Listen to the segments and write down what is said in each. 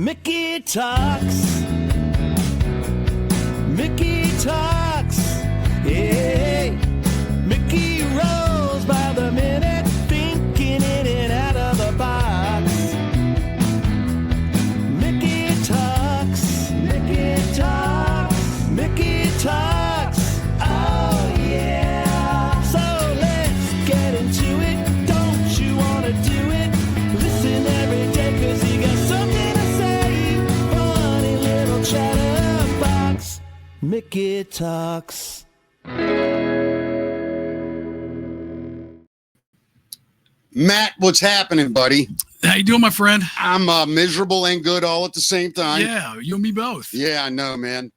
Mickey talks. Mickey talks. Hey, Mickey rolls by the minute, thinking in and out of the box. Mickey talks. Mickey talks. Mickey talks. Oh yeah. So let's get into it. Don't you wanna do it? Listen every day 'cause he got something to say. Funny little chatterbox. Mickey talks. Matt, what's happening, buddy? How you doing, my friend? I'm miserable and good all at the same time. Yeah, you and me both. Yeah, I know, man.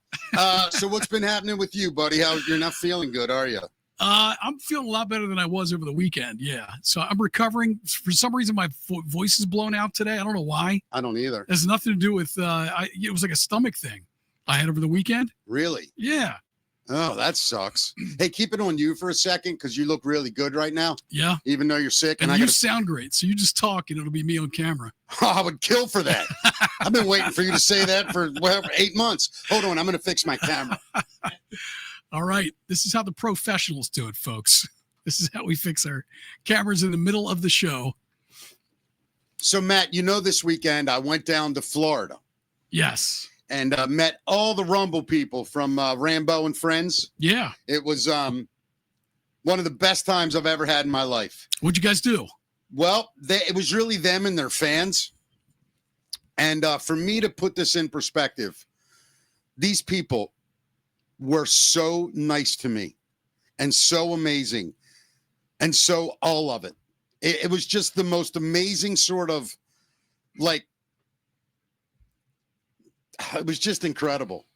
So what's been happening with you, buddy? You're not feeling good, are you? I'm feeling a lot better than I was over the weekend. Yeah, so I'm recovering. For some reason, my voice is blown out today. I don't know why. I don't either. It has nothing to do with. It was like a stomach thing I had over the weekend. Really? Yeah. Oh, that sucks. Hey, keep it on you for a second because you look really good right now. Yeah. Even though you're sick. And you sound great. So you just talk and it'll be me on camera. I would kill for that. I've been waiting for you to say that for 8 months. Hold on. I'm going to fix my camera. All right. This is how the professionals do it, folks. This is how we fix our cameras in the middle of the show. So, Matt, this weekend I went down to Florida. Yes. And met all the Rumble people from Rambo and Friends. Yeah. It was one of the best times I've ever had in my life. What'd you guys do? Well, it was really them and their fans. And for me to put this in perspective, these people were so nice to me and so amazing. And so all of it. It was just the most amazing sort of it was just incredible.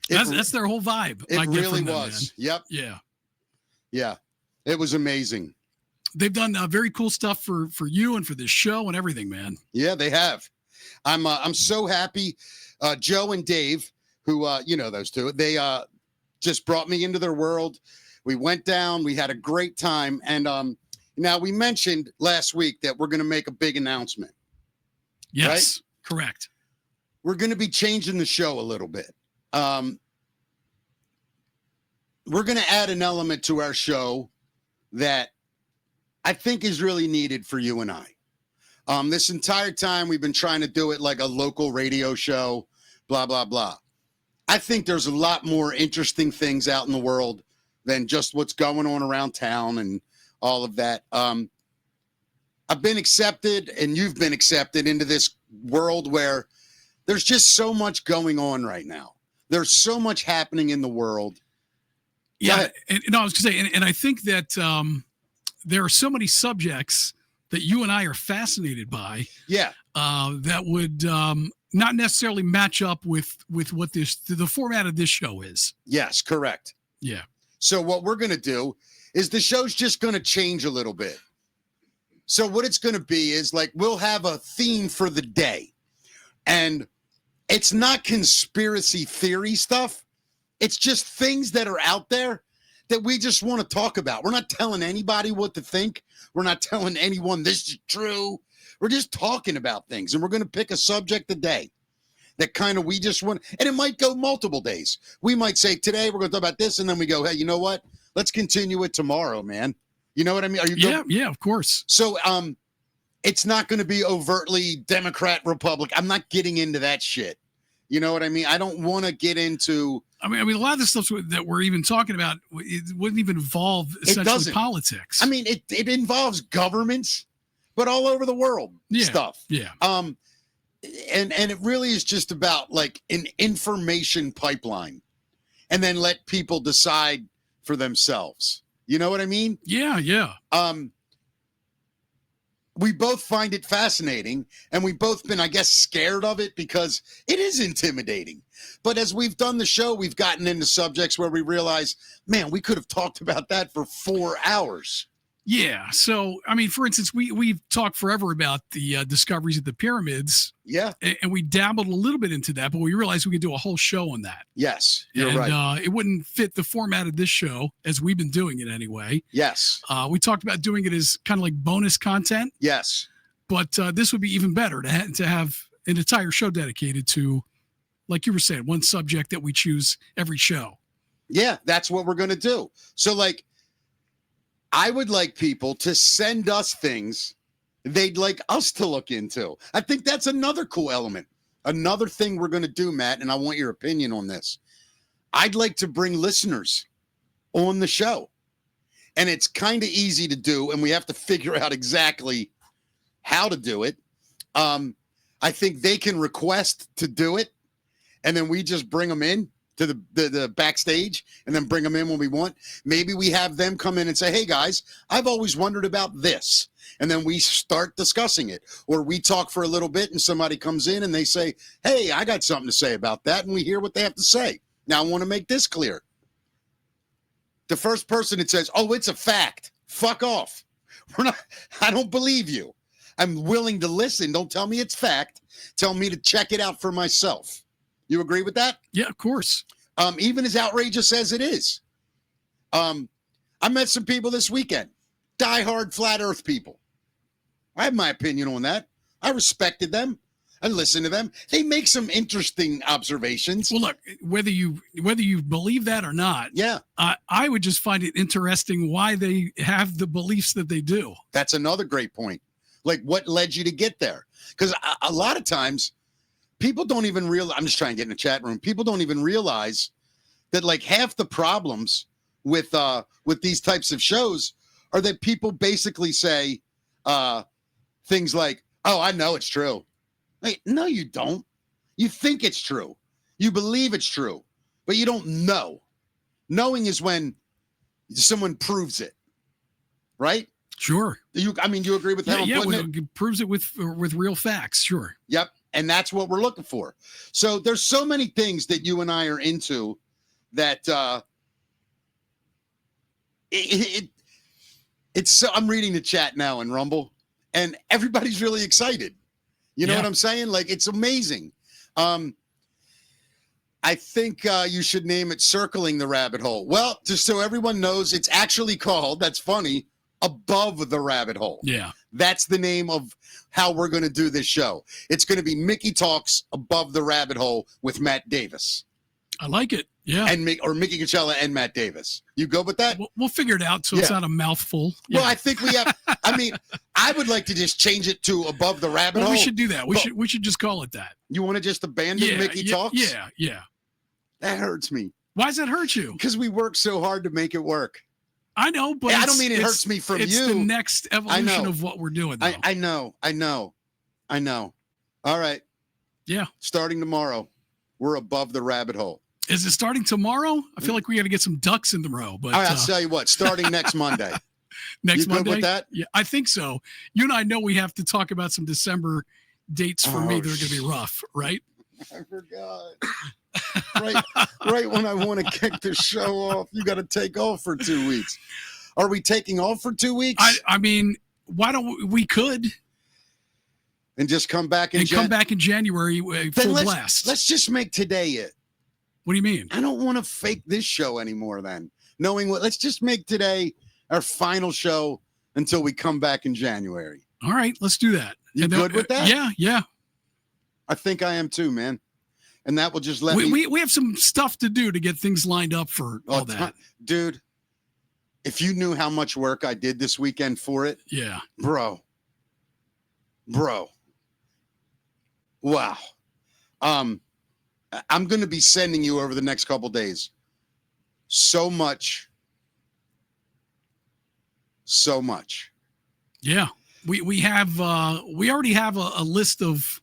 That's their whole vibe. It really was. Yep. Yeah. Yeah. It was amazing. They've done very cool stuff for you and for this show and everything, man. Yeah, they have. I'm so happy. Joe and Dave, who those two, they just brought me into their world. We went down. We had a great time. And now we mentioned last week that we're going to make a big announcement. Yes, right? Correct. We're going to be changing the show a little bit. We're going to add an element to our show that I think is really needed for you and I. This entire time we've been trying to do it like a local radio show, blah, blah, blah. I think there's a lot more interesting things out in the world than just what's going on around town and all of that. I've been accepted and you've been accepted into this world where there's just so much going on right now. There's so much happening in the world. Yeah, I was going to say, and I think that there are so many subjects that you and I are fascinated by. Yeah, that would not necessarily match up with what the format of this show is. Yes, correct. Yeah. So what we're going to do is the show's just going to change a little bit. So what it's going to be is we'll have a theme for the day. And it's not conspiracy theory stuff. It's just things that are out there that we just want to talk about. We're not telling anybody what to think. We're not telling anyone this is true. We're just talking about things. And we're going to pick a subject a day that kind of we just want. And it might go multiple days. We might say today we're going to talk about this. And then we go, hey, you know what? Let's continue it tomorrow, man. You know what I mean? Are you good? Yeah, of course. So it's not going to be overtly Democrat, Republican. I'm not getting into that shit. You know what I mean? I don't want to get into. I mean, a lot of the stuff that we're even talking about, it wouldn't even involve essentially politics. I mean, it involves governments, but all over the world stuff. Yeah. And it really is just about an information pipeline, and then let people decide for themselves. You know what I mean? Yeah. We both find it fascinating, and we've both been, I guess, scared of it because it is intimidating. But as we've done the show, we've gotten into subjects where we realize, man, we could have talked about that for 4 hours. Yeah. So, I mean, for instance, we've talked forever about the discoveries of the pyramids. Yeah. And we dabbled a little bit into that, but we realized we could do a whole show on that. Yes, you're right. It wouldn't fit the format of this show as we've been doing it anyway. Yes. We talked about doing it as kind of like bonus content. Yes. But this would be even better to have an entire show dedicated to, like you were saying, one subject that we choose every show. Yeah, that's what we're going to do. So, like, I would like people to send us things they'd like us to look into. I think that's another cool element. Another thing we're going to do, Matt, and I want your opinion on this. I'd like to bring listeners on the show. And it's kind of easy to do, and we have to figure out exactly how to do it. I think they can request to do it, and then we just bring them in to the backstage and then bring them in when we want. Maybe we have them come in and say, hey, guys, I've always wondered about this. And then we start discussing it. Or we talk for a little bit and somebody comes in and they say, hey, I got something to say about that. And we hear what they have to say. Now, I want to make this clear. The first person that says, oh, it's a fact, fuck off. I don't believe you. I'm willing to listen. Don't tell me it's fact. Tell me to check it out for myself. You agree with that? Yeah, of course. Even as outrageous as it is. I met some people this weekend, diehard flat earth people. I have my opinion on that. I respected them. I listened to them. They make some interesting observations. Well, look, whether you believe that or not, yeah, I would just find it interesting why they have the beliefs that they do. That's another great point. Like, what led you to get there? Because a lot of times, people don't even realize, I'm just trying to get in the chat room. People don't even realize that like half the problems with these types of shows are that people basically say things like, oh, I know it's true. Like, no, you don't. You think it's true. You believe it's true, but you don't know. Knowing is when someone proves it, right? Sure. You agree with that? Yeah, it proves it with real facts. Sure. Yep. And that's what we're looking for. So there's so many things that you and I are into that it's so, I'm reading the chat now in Rumble and everybody's really excited. You know what I'm saying? Like, it's amazing. I think you should name it Circling the Rabbit Hole. Well, just so everyone knows, it's actually called, that's funny, Above the Rabbit Hole. Yeah. That's the name of how we're going to do this show. It's going to be Mickey Talks Above the Rabbit Hole with Matt Davis. I like it. Yeah. And Mickey Coachella and Matt Davis. You go with that? We'll figure it out so it's not a mouthful. Well, I think we have, I would like to just change it to Above the Rabbit Hole. We should do that. We should just call it that. You want to just abandon Mickey Talks? Yeah. That hurts me. Why does that hurt you? Because we work so hard to make it work. I know, but I don't mean it hurts me from you. It's the next evolution of what we're doing, though. I know. All right. Yeah. Starting tomorrow, we're Above the Rabbit Hole. Is it starting tomorrow? I feel like we got to get some ducks in the row. But all right, I'll tell you what, starting next Monday. Next Monday? Good with that? Yeah, I think so. You and I know we have to talk about some December dates for me that are going to be rough, right? I forgot. right when I want to kick the show off, you got to take off for 2 weeks. Are we taking off for 2 weeks? I mean, why don't we could and just come back in come back in January full blast? Let's just make today it. What do you mean? I don't want to fake this show anymore. Then knowing what, let's just make today our final show until we come back in January. All right, let's do that. You good with that? Yeah. I think I am too, man. And that will just let me. We have some stuff to do to get things lined up for all that. Dude, if you knew how much work I did this weekend for it. Yeah. Bro. Wow. I'm going to be sending you over the next couple days so much. Yeah. We already have a list of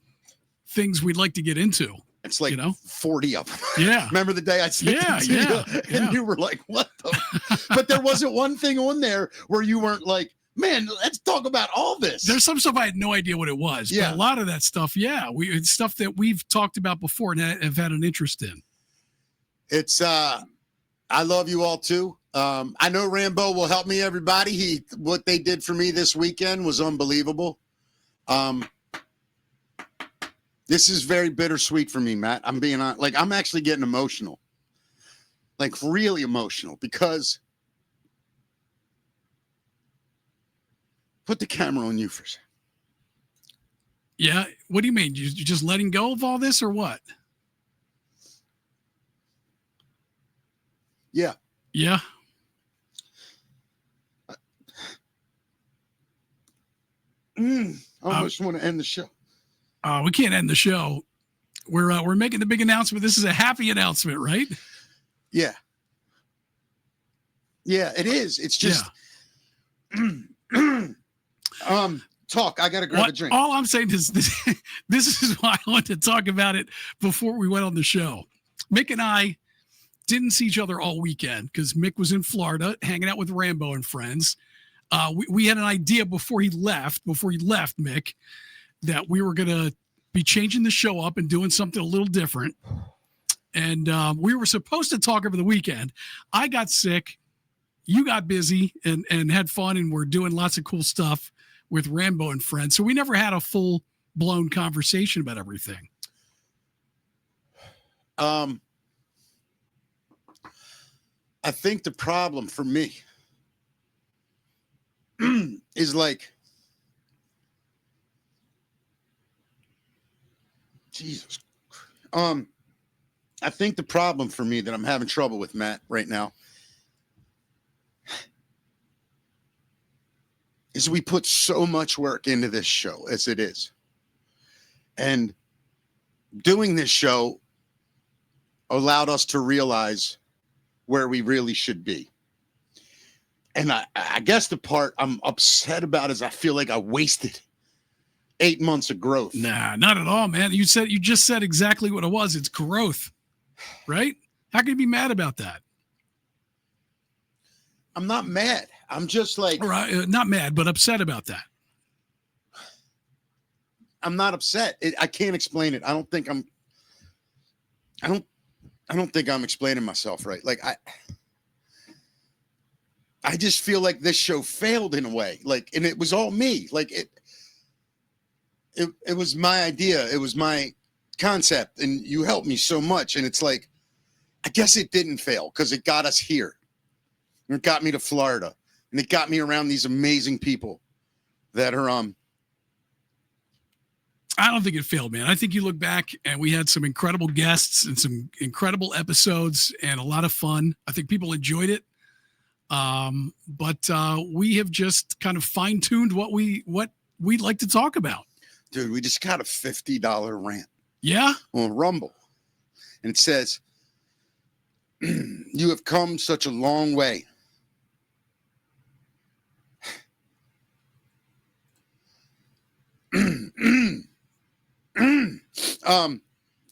things we'd like to get into. It's like 40 of them. Yeah. Remember the day I sent it to you? And you were like, what the? But there wasn't one thing on there where you weren't like, man, let's talk about all this. There's some stuff I had no idea what it was. Yeah. But a lot of that stuff, it's stuff that we've talked about before and have had an interest in. It's, I love you all too. I know Rambo will help me, everybody. What they did for me this weekend was unbelievable. This is very bittersweet for me, Matt. I'm being honest. Like, I'm actually getting emotional. Like, really emotional because put the camera on you for a second. Yeah. What do you mean? You just letting go of all this or what? Yeah. Yeah. I almost want to end the show. We can't end the show. We're making the big announcement. This is a happy announcement, right? Yeah. Yeah, it is. It's just talk. I gotta grab a drink. All I'm saying is this is why I wanted to talk about it before we went on the show. Mick and I didn't see each other all weekend because Mick was in Florida hanging out with Rambo and friends. We had an idea before he left, Mick, that we were going to be changing the show up and doing something a little different. And we were supposed to talk over the weekend. I got sick. You got busy and had fun, and we're doing lots of cool stuff with Rambo and friends. So we never had a full-blown conversation about everything. I think the problem for me is like, Jesus. I think the problem for me that I'm having trouble with, Matt, right now is we put so much work into this show as it is. And doing this show allowed us to realize where we really should be. And I guess the part I'm upset about is I feel like I wasted 8 months of growth. Nah, not at all, man. You just said exactly what it was. It's growth, right? How can you be mad about that? I'm not mad. I'm just like, not mad, but upset about that. I'm not upset. I can't explain it. I don't think I'm explaining myself right. Like I just feel like this show failed in a way. Like, and it was all me. Like it was my idea. It was my concept, and you helped me so much. And it's like, I guess it didn't fail because it got us here. And it got me to Florida, and it got me around these amazing people that are I don't think it failed, man. I think you look back and we had some incredible guests and some incredible episodes and a lot of fun. I think people enjoyed it. But we have just kind of fine-tuned what we'd like to talk about. Dude, we just got a $50 rant. Yeah? On Rumble. And it says, you have come such a long way.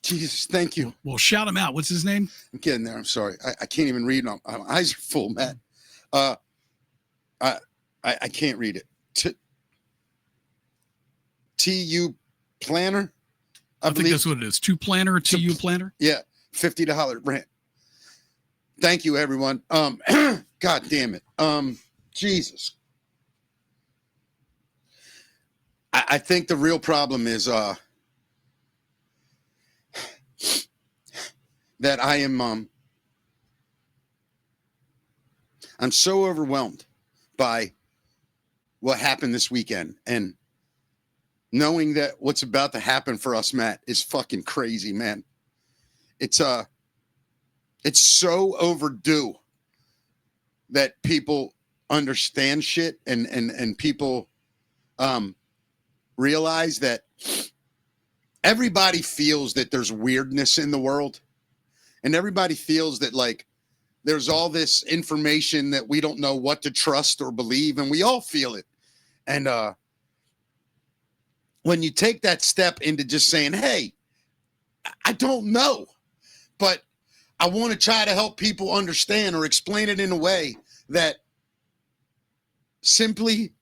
Jesus, thank you. Well, shout him out. What's his name? I'm getting there. I'm sorry. I can't even read them. My eyes are full, Matt. I can't read it. TU Planner. I think that's what it is. TU Planner. Yeah. $50 rent. Thank you, everyone. God damn it. Jesus. I think the real problem is that I am I'm so overwhelmed by what happened this weekend, and knowing that what's about to happen for us, Matt, is fucking crazy, man. It's so overdue that people understand shit and people realize that everybody feels that there's weirdness in the world, and everybody feels that like there's all this information that we don't know what to trust or believe, and we all feel it. And when you take that step into just saying, hey, I don't know, but I want to try to help people understand or explain it in a way that simply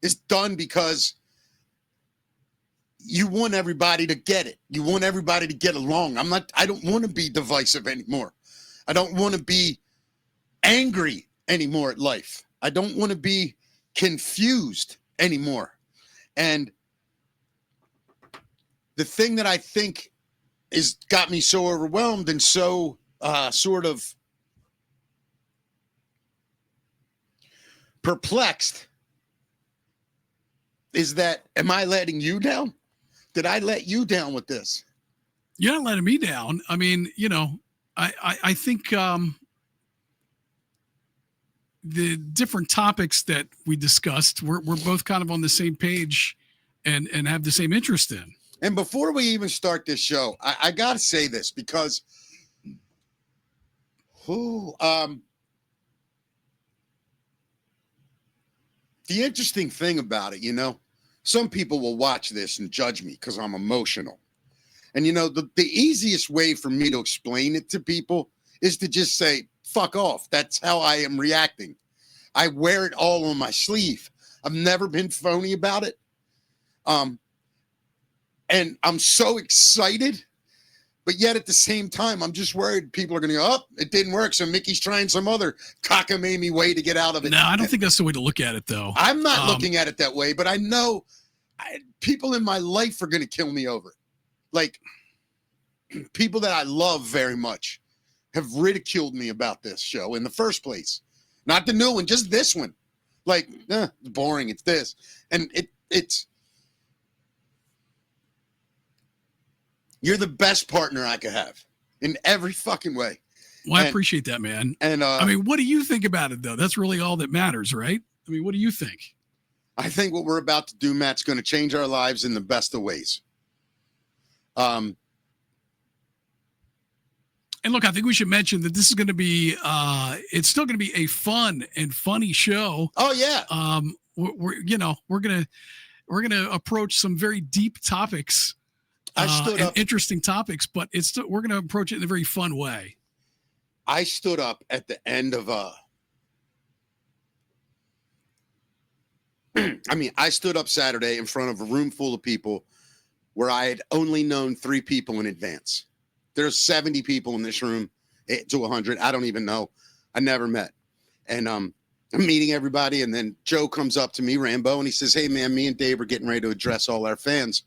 is done because you want everybody to get it. You want everybody to get along. I don't want to be divisive anymore. I don't want to be angry anymore at life. I don't want to be confused anymore. And the thing that I think is got me so overwhelmed and so sort of perplexed is that, am I letting you down? Did I let you down with this? You're not letting me down. I mean, I think the different topics that we discussed, we're both kind of on the same page and have the same interest in. And before we even start this show, I got to say this because the interesting thing about it, some people will watch this and judge me because I'm emotional. And, the easiest way for me to explain it to people is to just say, fuck off. That's how I am reacting. I wear it all on my sleeve. I've never been phony about it. And I'm so excited, but yet at the same time, I'm just worried people are going to go, oh, it didn't work. So Mickey's trying some other cockamamie way to get out of it. No, I don't think that's the way to look at it, though. I'm not looking at it that way, but I know people in my life are going to kill me over it. Like, people that I love very much have ridiculed me about this show in the first place. Not the new one, just this one. Like, it's boring, it's this. And it's... You're the best partner I could have in every fucking way. Well, I appreciate that, man. And I mean, what do you think about it, though? That's really all that matters, right? I mean, what do you think? I think what we're about to do, Matt's going to change our lives in the best of ways. And look, I think we should mention that this is going to be, it's still going to be a fun and funny show. Oh yeah. We're going to approach some very deep topics. I stood up, interesting topics, but we're going to approach it in a very fun way. I stood up at the end of I stood up Saturday in front of a room full of people where I had only known 3 people in advance. There's 70 people in this room, to 100. I don't even know. I never met. And I'm meeting everybody, and then Joe comes up to me, Rambo, and he says, hey, man, me and Dave are getting ready to address all our fans.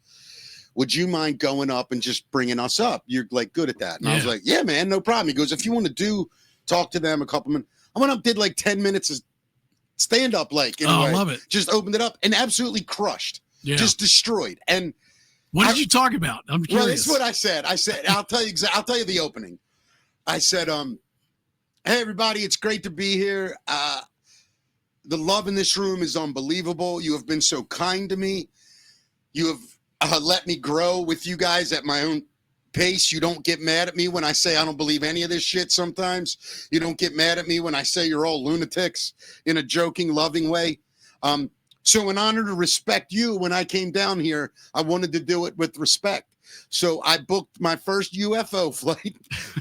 Would you mind going up and just bringing us up? You're like good at that. And I was like, yeah, man, no problem. He goes, if you want to talk to them a couple minutes. I went up, did like 10 minutes of stand up, I love it. Just opened it up and absolutely crushed, just destroyed. And what did you talk about? I'm curious. Well, this is what I said. I'll tell you the opening. I said, hey, everybody, it's great to be here. The love in this room is unbelievable. You have been so kind to me. You have let me grow with you guys at my own pace. You don't get mad at me when I say I don't believe any of this shit sometimes. You don't get mad at me when I say you're all lunatics in a joking, loving way. So in honor to respect you, when I came down here, I wanted to do it with respect. So I booked my first UFO flight,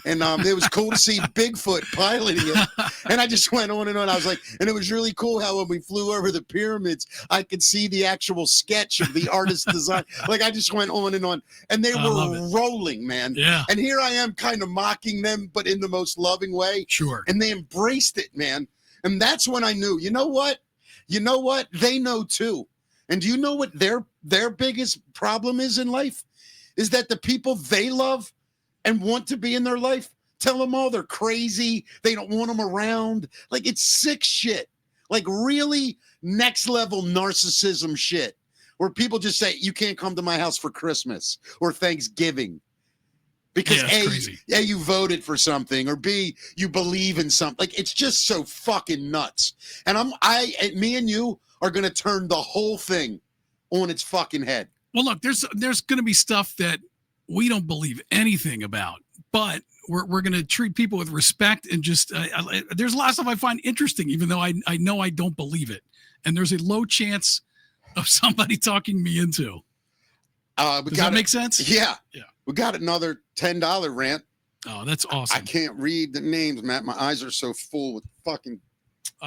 and it was cool to see Bigfoot piloting it. And I just went on and on. I was like, and it was really cool how when we flew over the pyramids, I could see the actual sketch of the artist's design. Like I just went on, and they were rolling, man. Yeah. And here I am kind of mocking them, but in the most loving way. Sure. And they embraced it, man. And that's when I knew, you know what? They know too. And do you know what their biggest problem is in life? Is that the people they love and want to be in their life tell them all they're crazy. They don't want them around. Like, it's sick shit. Like, really next level narcissism shit where people just say, you can't come to my house for Christmas or Thanksgiving because A, you voted for something, or B, you believe in something. Like, it's just so fucking nuts. And me and you are going to turn the whole thing on its fucking head. Well, look, there's going to be stuff that we don't believe anything about, but we're going to treat people with respect and just there's a lot of stuff I find interesting, even though I know I don't believe it, and there's a low chance of somebody talking me into. Does that make sense? Yeah. We got another $10 rant. Oh, that's awesome. I can't read the names, Matt. My eyes are so full with fucking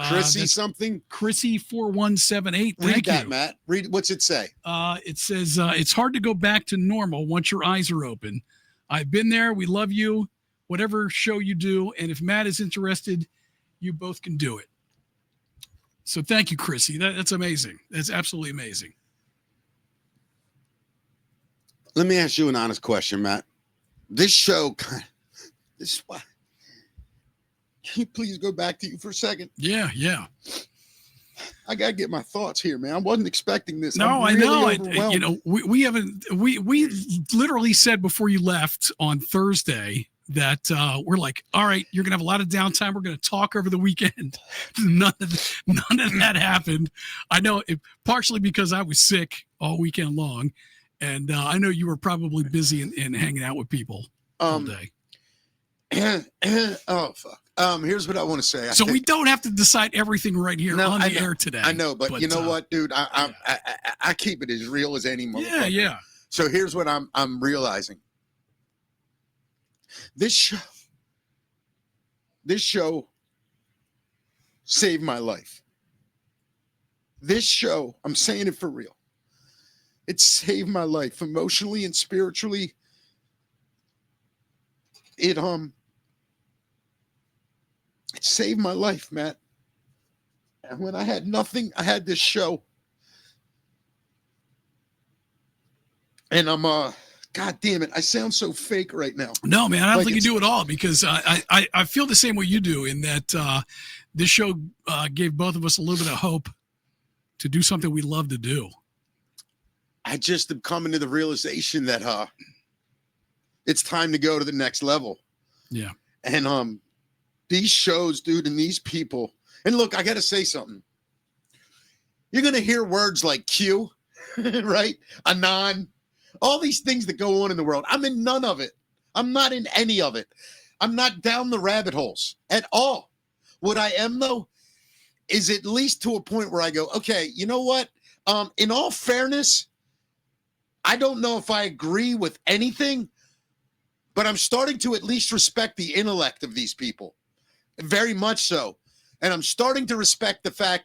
Chrissy something. Chrissy 4178. Read that, Matt. Read. What's it say? It says it's hard to go back to normal once your eyes are open. I've been there. We love you. Whatever show you do, and if Matt is interested, you both can do it. So thank you, Chrissy. That's amazing. That's absolutely amazing. Let me ask you an honest question, Matt. This show, this is why. Can you please go back to you for a second? Yeah. I gotta get my thoughts here, man. I wasn't expecting this. No, I'm really I know. overwhelmed. You know, we haven't. We literally said before you left on Thursday that we're like, all right, you're gonna have a lot of downtime. We're gonna talk over the weekend. none of that happened. I know it, partially because I was sick all weekend long, and I know you were probably busy and hanging out with people all day. Oh fuck. Here's what I want to say. So we don't have to decide everything right here on the air today. I know, but you know what, dude? I keep it as real as any motherfucker. Yeah. So here's what I'm realizing. This show saved my life. This show, I'm saying it for real. It saved my life emotionally and spiritually. It saved my life, Matt. And when I had nothing, I had this show. And I'm God damn it, I sound so fake right now. No, man, I don't think you do at all, because I feel the same way you do, in that this show gave both of us a little bit of hope to do something we love to do. I just am coming to the realization that it's time to go to the next level. Yeah. And these shows, dude, and these people. And look, I got to say something. You're going to hear words like Q, right? Anon, all these things that go on in the world. I'm in none of it. I'm not in any of it. I'm not down the rabbit holes at all. What I am, though, is at least to a point where I go, okay, you know what? In all fairness, I don't know if I agree with anything, but I'm starting to at least respect the intellect of these people. Very much so. And I'm starting to respect the fact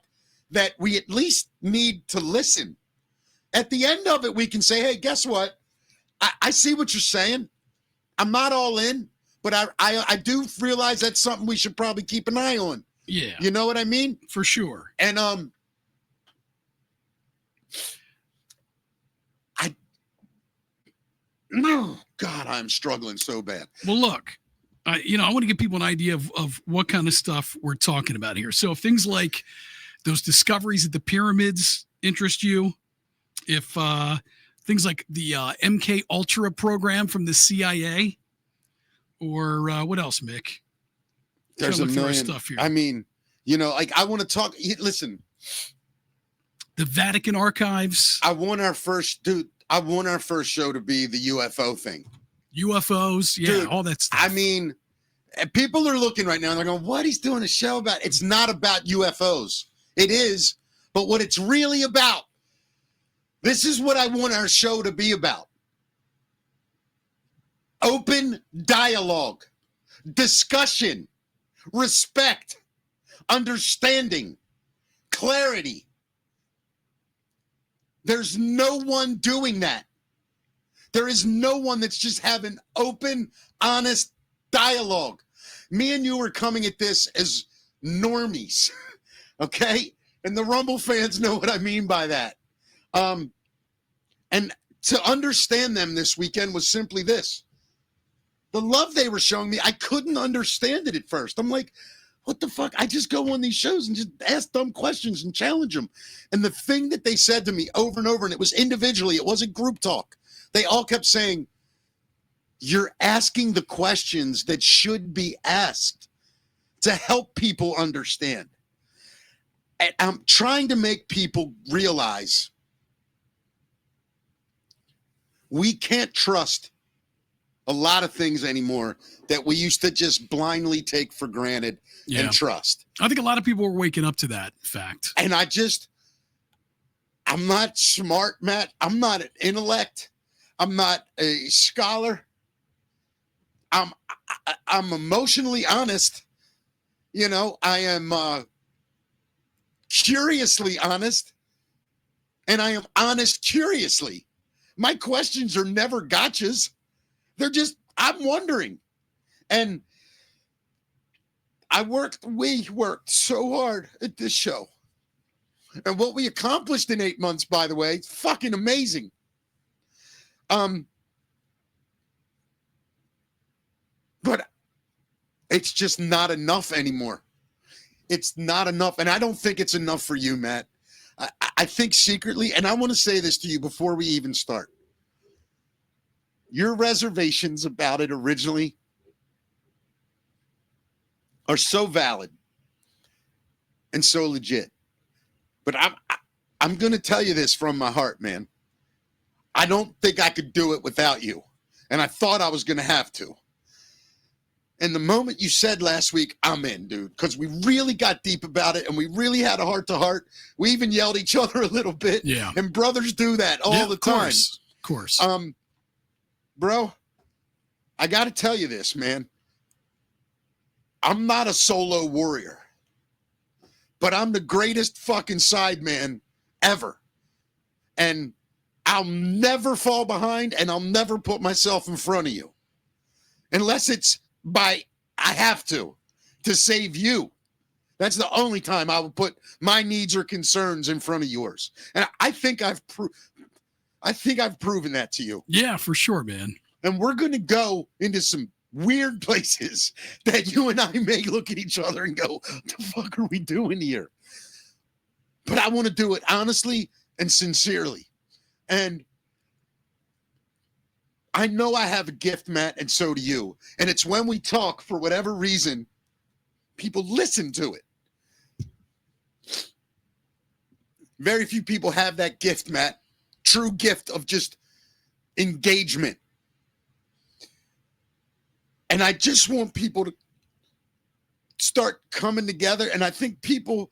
that we at least need to listen. At the end of it, we can say, hey, guess what? I see what you're saying. I'm not all in, but I do realize that's something we should probably keep an eye on. Yeah. You know what I mean? For sure. And oh, God, I'm struggling so bad. Well, look, I want to give people an idea of what kind of stuff we're talking about here. So if things like those discoveries at the pyramids interest you, if things like the MK Ultra program from the CIA, or what else, Mick? There's a million stuff here. I mean, like I want to talk. Listen, the Vatican archives. I want our first show to be the UFO thing. UFOs, yeah, dude, all that stuff. I mean, people are looking right now and they're going, what, he's doing a show about? It's not about UFOs. It is, but what it's really about, this is what I want our show to be about. Open dialogue, discussion, respect, understanding, clarity. There's no one doing that. There is no one that's just having open, honest dialogue. Me and you are coming at this as normies, okay? And the Rumble fans know what I mean by that. And to understand them this weekend was simply this. The love they were showing me, I couldn't understand it at first. I'm like, what the fuck? I just go on these shows and just ask dumb questions and challenge them. And the thing that they said to me over and over, and it was individually, it wasn't group talk. They all kept saying, you're asking the questions that should be asked to help people understand. And I'm trying to make people realize we can't trust a lot of things anymore that we used to just blindly take for granted and trust. I think a lot of people are waking up to that fact. And I'm not smart, Matt. I'm not an intellect. I'm not a scholar. I'm emotionally honest. I am curiously honest, and I am honest curiously. My questions are never gotchas. They're just, I'm wondering. And we worked so hard at this show. And what we accomplished in 8 months, by the way, it's fucking amazing. But it's just not enough anymore. it's not enough. And I don't think it's enough for you, Matt. I think secretly, and I want to say this to you before we even start. Your reservations about it originally are so valid and so legit. But I'm going to tell you this from my heart, man. I don't think I could do it without you. And I thought I was going to have to. And the moment you said last week, I'm in, dude, because we really got deep about it and we really had a heart-to-heart. We even yelled at each other a little bit. Yeah. And brothers do that all the time. Of course. Bro, I got to tell you this, man. I'm not a solo warrior, but I'm the greatest fucking side man ever. And I'll never fall behind and I'll never put myself in front of you. Unless it's I have to save you. That's the only time I will put my needs or concerns in front of yours. And I think I've proven that to you. Yeah, for sure, man. And we're going to go into some weird places that you and I may look at each other and go, what the fuck are we doing here? But I want to do it honestly and sincerely. And I know I have a gift, Matt, and so do you. And it's when we talk, for whatever reason, people listen to it. Very few people have that gift, Matt. True gift of just engagement. And I just want people to start coming together. And I think people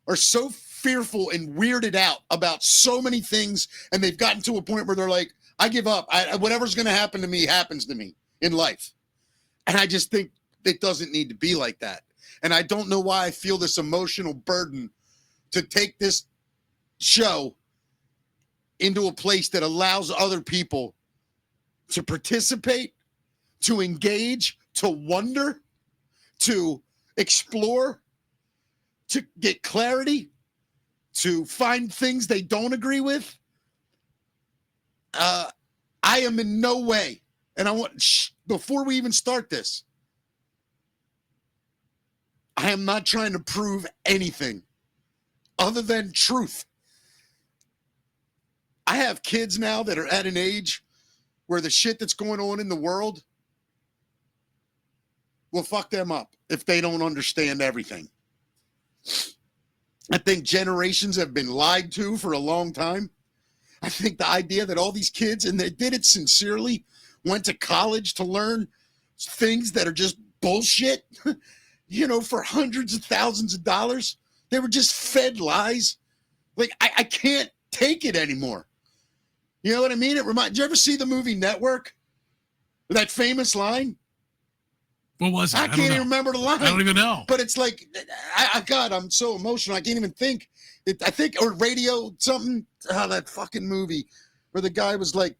are so fearful and weirded out about so many things. And they've gotten to a point where they're like, I give up. Whatever's going to happen to me happens to me in life. And I just think it doesn't need to be like that. And I don't know why I feel this emotional burden to take this show into a place that allows other people to participate, to engage, to wonder, to explore, to get clarity, to find things they don't agree with. I am in no way, and I want, before we even start this, I am not trying to prove anything other than truth. I have kids now that are at an age where the shit that's going on in the world will fuck them up if they don't understand everything. I think generations have been lied to for a long time. I think the idea that all these kids, and they did it sincerely, went to college to learn things that are just bullshit, for hundreds of thousands of dollars. They were just fed lies. Like, I can't take it anymore. You know what I mean? Did you ever see the movie Network? That famous line? What was it? I can't even remember the line. I don't even know. But it's like, God, I'm so emotional. I can't even think. Or Radio something. That fucking movie where the guy was like,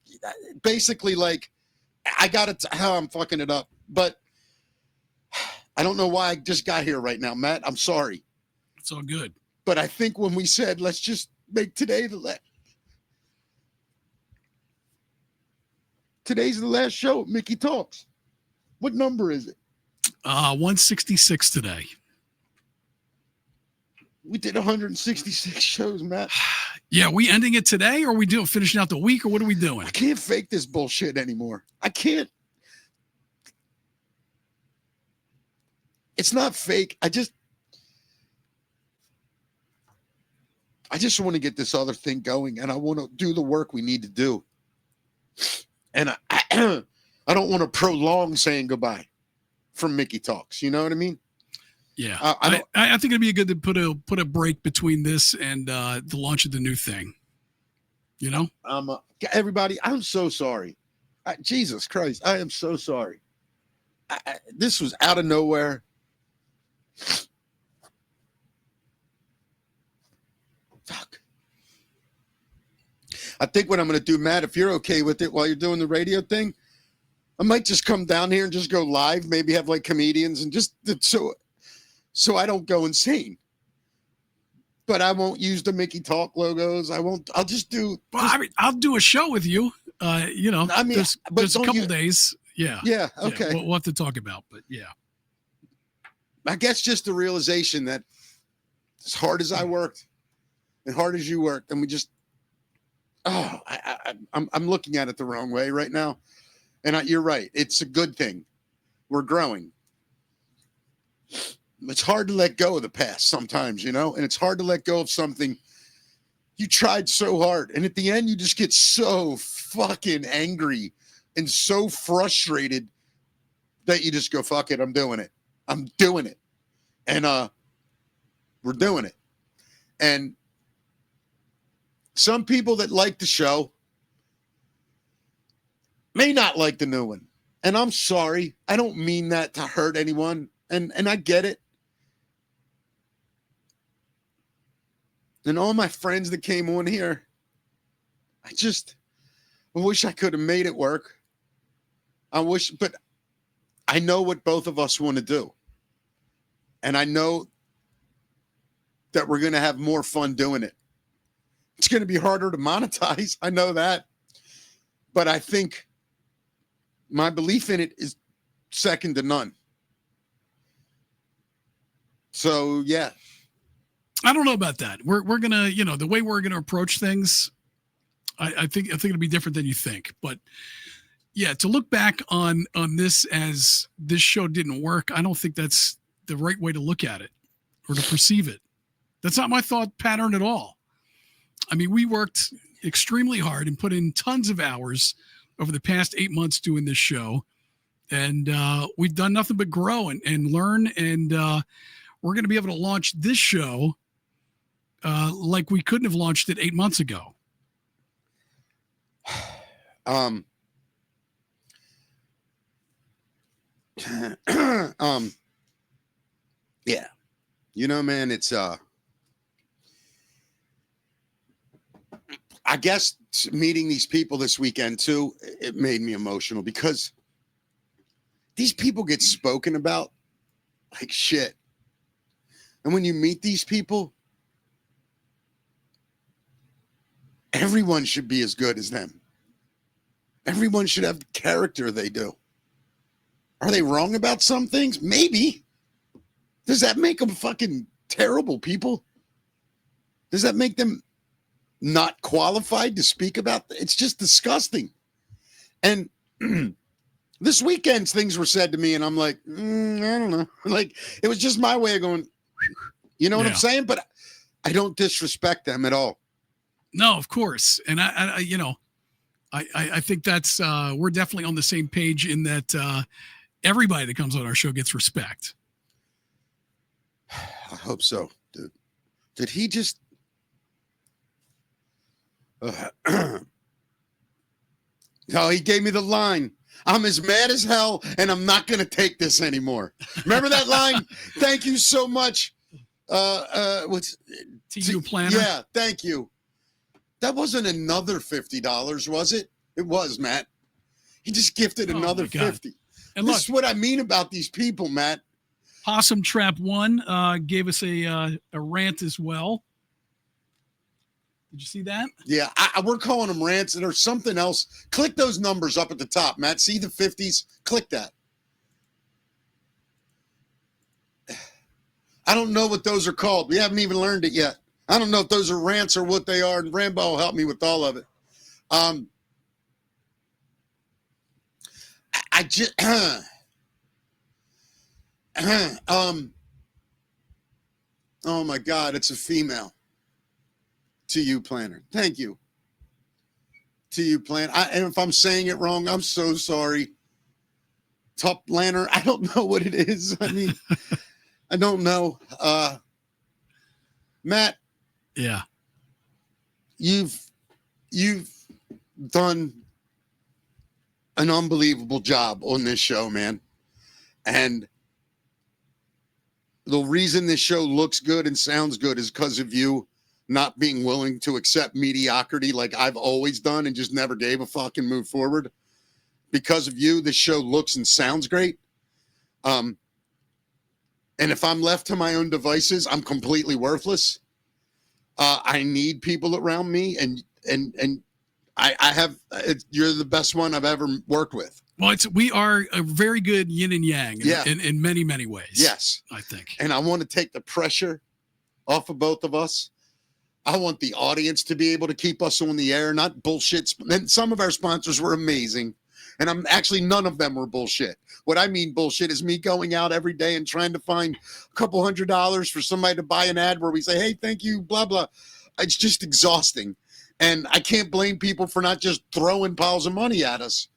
basically like, how I'm fucking it up. But I don't know why I just got here right now, Matt. I'm sorry. It's all good. But I think when we said, let's just make today's the last show, Mickey Talks. What number is it? 166 today. We did 166 shows, Matt. Yeah, we ending it today, or we finishing out the week, or what are we doing? I can't fake this bullshit anymore. I can't. It's not fake. I just want to get this other thing going, and I want to do the work we need to do. And I don't want to prolong saying goodbye from Mickey Talks. You know what I mean? Yeah, I think it'd be good to put a break between this and the launch of the new thing. Everybody, I'm so sorry. Jesus Christ, I am so sorry. This was out of nowhere. Fuck. I think what I'm going to do, Matt, if you're okay with it while you're doing the radio thing, I might just come down here and just go live, maybe have like comedians and just so I don't go insane. But I won't use the Mickey Talk logos. I'll just do. Well, I'll do a show with you. I mean, there's a couple days. Yeah. Okay. We'll have to talk about, but yeah. I guess just the realization that as hard as I worked, and hard as you worked, and we just, I'm looking at it the wrong way right now. And you're right. It's a good thing. We're growing. It's hard to let go of the past sometimes, and it's hard to let go of something you tried so hard. And at the end, you just get so fucking angry and so frustrated that you just go, fuck it. I'm doing it. I'm doing it. And we're doing it. And some people that like the show may not like the new one. And I'm sorry. I don't mean that to hurt anyone. And I get it. And all my friends that came on here, I wish I could have made it work. But I know what both of us want to do. And I know that we're going to have more fun doing it. It's going to be harder to monetize. I know that. But I think my belief in it is second to none. So, yeah. I don't know about that. We're going to, the way we're going to approach things, I think it'll be different than you think. But yeah, to look back on this as this show didn't work, I don't think that's the right way to look at it or to perceive it. That's not my thought pattern at all. I mean, we worked extremely hard and put in tons of hours over the past 8 months doing this show. And we've done nothing but grow and learn. And we're going to be able to launch this show like we couldn't have launched it 8 months ago. Yeah. Man, it's I guess meeting these people this weekend too, it made me emotional because these people get spoken about like shit. And when you meet these people, everyone should be as good as them. Everyone should have the character they do. Are they wrong about some things? Maybe. Does that make them fucking terrible people? Does that make them not qualified to speak about? It's just disgusting. And this weekend, things were said to me, and I'm like, I don't know. Like, it was just my way of going, you know what I'm saying? But I don't disrespect them at all. No, of course. And I think that's, we're definitely on the same page in that everybody that comes on our show gets respect. I hope so, dude. Did he just... No, he gave me the line. I'm as mad as hell, and I'm not going to take this anymore. Remember that line? Thank you so much. What's TU Planner? Yeah, thank you. That wasn't another $50, was it? It was, Matt. He just gifted another $50. And this is what I mean about these people, Matt. Possum Trap 1 gave us a rant as well. Did you see that? Yeah, we're calling them rants. And there's something else. Click those numbers up at the top, Matt. See the 50s? Click that. I don't know what those are called. We haven't even learned it yet. I don't know if those are rants or what they are. And Rambo will help me with all of it. I just... oh, my God. It's a female. TU Planner. Thank you. TU Planner. And if I'm saying it wrong, I'm so sorry. Top Planner. I don't know what it is. I mean, I don't know. Matt. Yeah. You've done an unbelievable job on this show, man. And the reason this show looks good and sounds good is because of you not being willing to accept mediocrity like I've always done and just never gave a fuck and moved forward. Because of you, this show looks and sounds great. And if I'm left to my own devices, I'm completely worthless. I need people around me, and I have. You're the best one I've ever worked with. Well, we are a very good yin and yang in many, many ways. Yes. I think. And I want to take the pressure off of both of us. I want the audience to be able to keep us on the air, not bullshit. And some of our sponsors were amazing. And none of them were bullshit. What I mean bullshit is me going out every day and trying to find a couple $100 for somebody to buy an ad where we say, hey, thank you, blah, blah. It's just exhausting. And I can't blame people for not just throwing piles of money at us.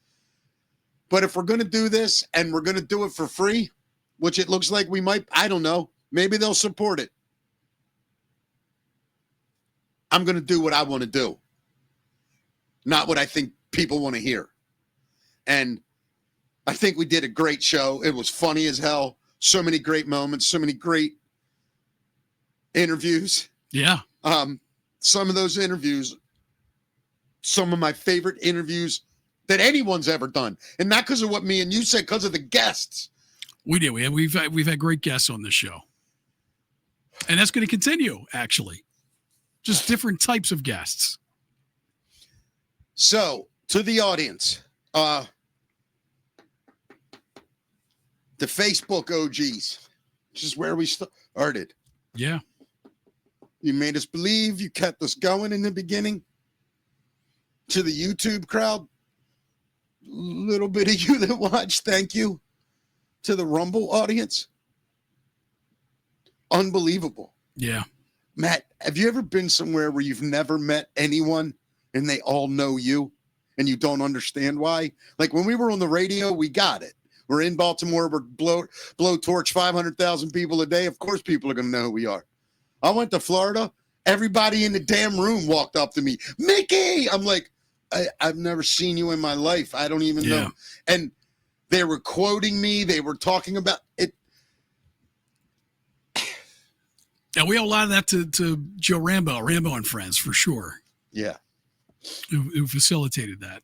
But if we're going to do this and we're going to do it for free, which it looks like we might, I don't know, maybe they'll support it. I'm going to do what I want to do, not what I think people want to hear. And I think we did a great show. It was funny as hell. So many great moments, so many great interviews. Yeah. Some of those interviews, some of my favorite interviews that anyone's ever done. And not because of what me and you said, because of the guests. We did. We've had great guests on this show. And that's going to continue, actually. Just different types of guests. So, to the audience, the Facebook OGs, which is where we started. Yeah. You made us believe, you kept us going in the beginning. To the YouTube crowd, little bit of you that watch, thank you. To the Rumble audience, unbelievable. Yeah. Matt, have you ever been somewhere where you've never met anyone and they all know you and you don't understand why? Like when we were on the radio, we got it. We're in Baltimore, we're blow torch 500,000 people a day. Of course people are going to know who we are. I went to Florida. Everybody in the damn room walked up to me. Mickey! I'm like, I've never seen you in my life. I don't even know. And they were quoting me. They were talking about it. Yeah, we owe a lot of that to Joe Rambo and friends, for sure. Yeah. Who facilitated that.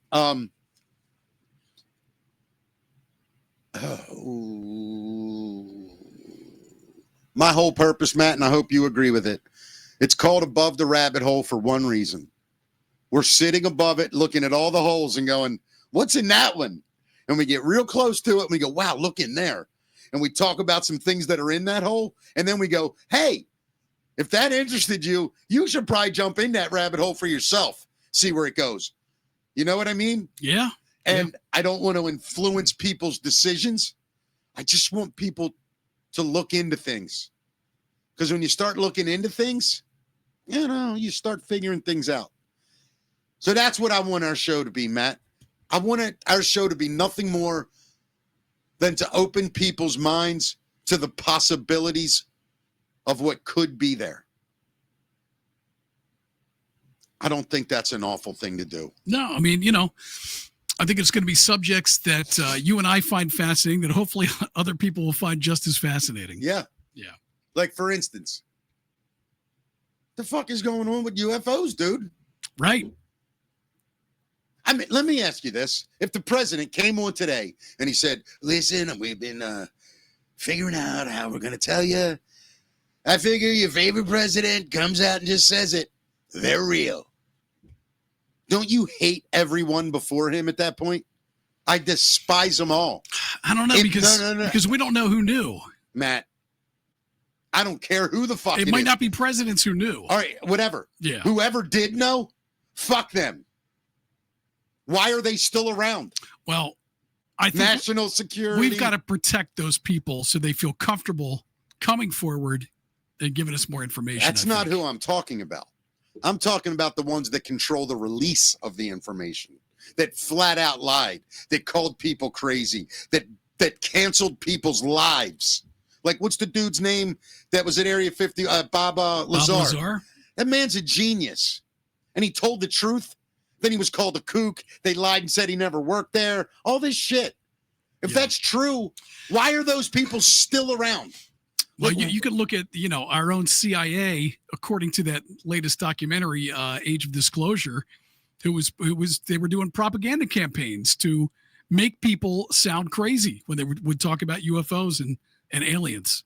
My whole purpose, Matt, and I hope you agree with it, it's called Above the Rabbit Hole for one reason. We're sitting above it, looking at all the holes and going, what's in that one? And we get real close to it and we go, wow, look in there. And we talk about some things that are in that hole. And then we go, hey, if that interested you, you should probably jump in that rabbit hole for yourself. See where it goes. You know what I mean? Yeah. And I don't want to influence people's decisions. I just want people to look into things. Because when you start looking into things, you start figuring things out. So that's what I want our show to be, Matt. I want our show to be nothing more than to open people's minds to the possibilities of what could be there. I don't think that's an awful thing to do. No, I mean, I think it's going to be subjects that you and I find fascinating that hopefully other people will find just as fascinating. Yeah. Yeah. Like, for instance, the fuck is going on with UFOs, dude? Right. I mean, let me ask you this. If the president came on today and he said, listen, we've been figuring out how we're going to tell you. I figure your favorite president comes out and just says it. They're real. Don't you hate everyone before him at that point? I despise them all. I don't know because we don't know who knew. Matt, I don't care who the fuck it might not be presidents who knew. All right, whatever. Yeah. Whoever did know, fuck them. Why are they still around? Well, I think national security. We've got to protect those people so they feel comfortable coming forward and giving us more information. That's not who I'm talking about. I'm talking about the ones that control the release of the information, that flat out lied, that called people crazy, that canceled people's lives. Like, what's the dude's name that was at Area 50? Bob Lazar. That man's a genius. And he told the truth. Then he was called a kook. They lied and said he never worked there. All this shit. If that's true, why are those people still around? Well, you can look at, our own CIA, according to that latest documentary, Age of Disclosure, they were doing propaganda campaigns to make people sound crazy when they would talk about UFOs and aliens.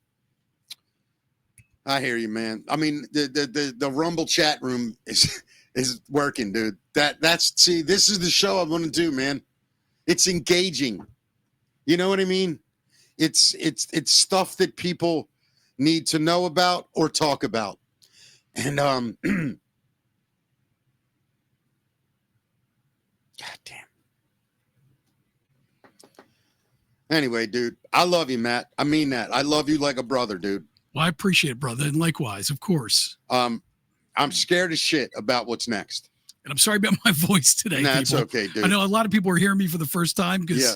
I hear you, man. I mean, the Rumble chat room is working, dude. This is the show I want to do, man. It's engaging. You know what I mean? It's stuff that people need to know about or talk about. And God damn. Anyway, dude, I love you, Matt. I mean that. I love you like a brother, dude. Well, I appreciate it, brother. And likewise, of course. I'm scared as shit about what's next. And I'm sorry about my voice today. Nah, it's people. okay, dude. I know a lot of people are hearing me for the first time because Yeah.